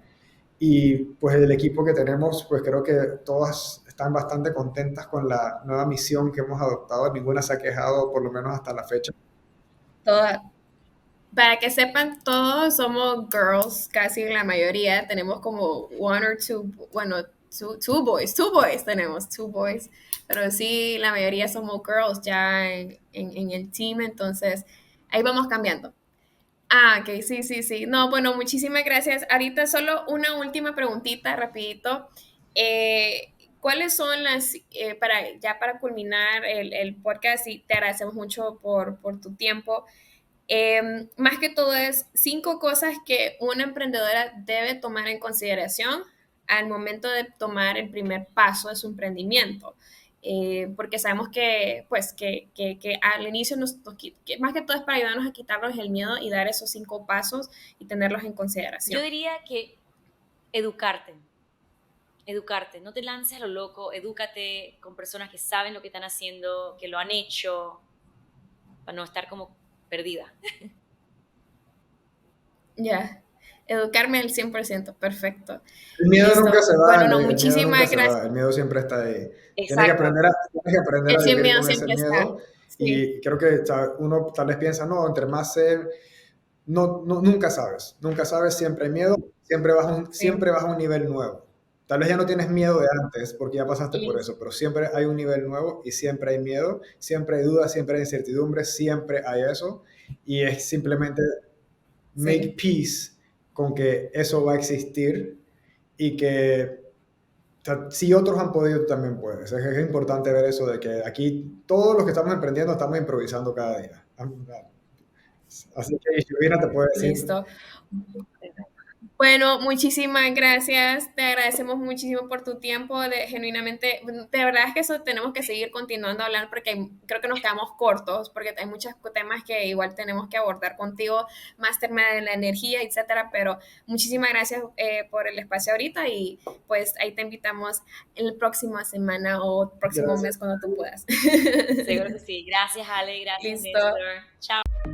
y pues el equipo que tenemos, pues creo que todas están bastante contentas con la nueva misión que hemos adoptado, ninguna se ha quejado, por lo menos hasta la fecha. todas. Para que sepan, todos somos girls, casi la mayoría. Tenemos como one or two, bueno, two boys tenemos, two boys. Pero sí, la mayoría somos girls ya en el team, entonces ahí vamos cambiando. Ah, ok, sí, sí, sí. No, bueno, muchísimas gracias. Ahorita solo una última preguntita, rapidito. ¿Cuáles son para culminar el podcast, y te agradecemos mucho por tu tiempo? Más que todo es 5 cosas que una emprendedora debe tomar en consideración al momento de tomar el primer paso de su emprendimiento. Porque sabemos que, pues, que al inicio que más que todo es para ayudarnos a quitarnos el miedo y dar esos 5 pasos y tenerlos en Yo consideración. diría que educarte, no te lances a lo loco, edúcate con personas que saben lo que están haciendo, que lo han hecho, para no estar como perdida. Ya, educarme al 100%, perfecto. El miedo nunca Listo. se va, Bueno, no, el miedo nunca muchísimas se va, gracias. el miedo siempre está ahí. Exacto. Tienes que aprender a El vivir miedo con ese siempre está. miedo Sí, y creo que uno tal vez piensa, no, entre más sé, no, nunca sabes, siempre hay miedo, sí. siempre vas a un nivel nuevo. Tal vez ya no tienes miedo de antes porque ya pasaste por Listo. eso, pero siempre hay un nivel nuevo y siempre hay miedo, siempre hay dudas, siempre hay incertidumbre, siempre hay eso y es simplemente make Sí. peace con que eso va a existir y que o sea, si otros han podido, tú también puedes. Es importante ver eso de que aquí todos los que estamos emprendiendo estamos improvisando cada día. Así que Silvina te puede decir, Listo. Bueno, muchísimas gracias. Te agradecemos muchísimo por tu tiempo. Genuinamente, de verdad es que eso tenemos que seguir continuando a hablar porque creo que nos quedamos cortos, porque hay muchos temas que igual tenemos que abordar contigo, más tema de la energía, etcétera. Pero muchísimas gracias por el espacio ahorita, y pues ahí te invitamos el próxima semana o próximo mes gracias. cuando tú puedas. Seguro que sí. Gracias, Ale. Gracias, Listo. Néstor. Chao.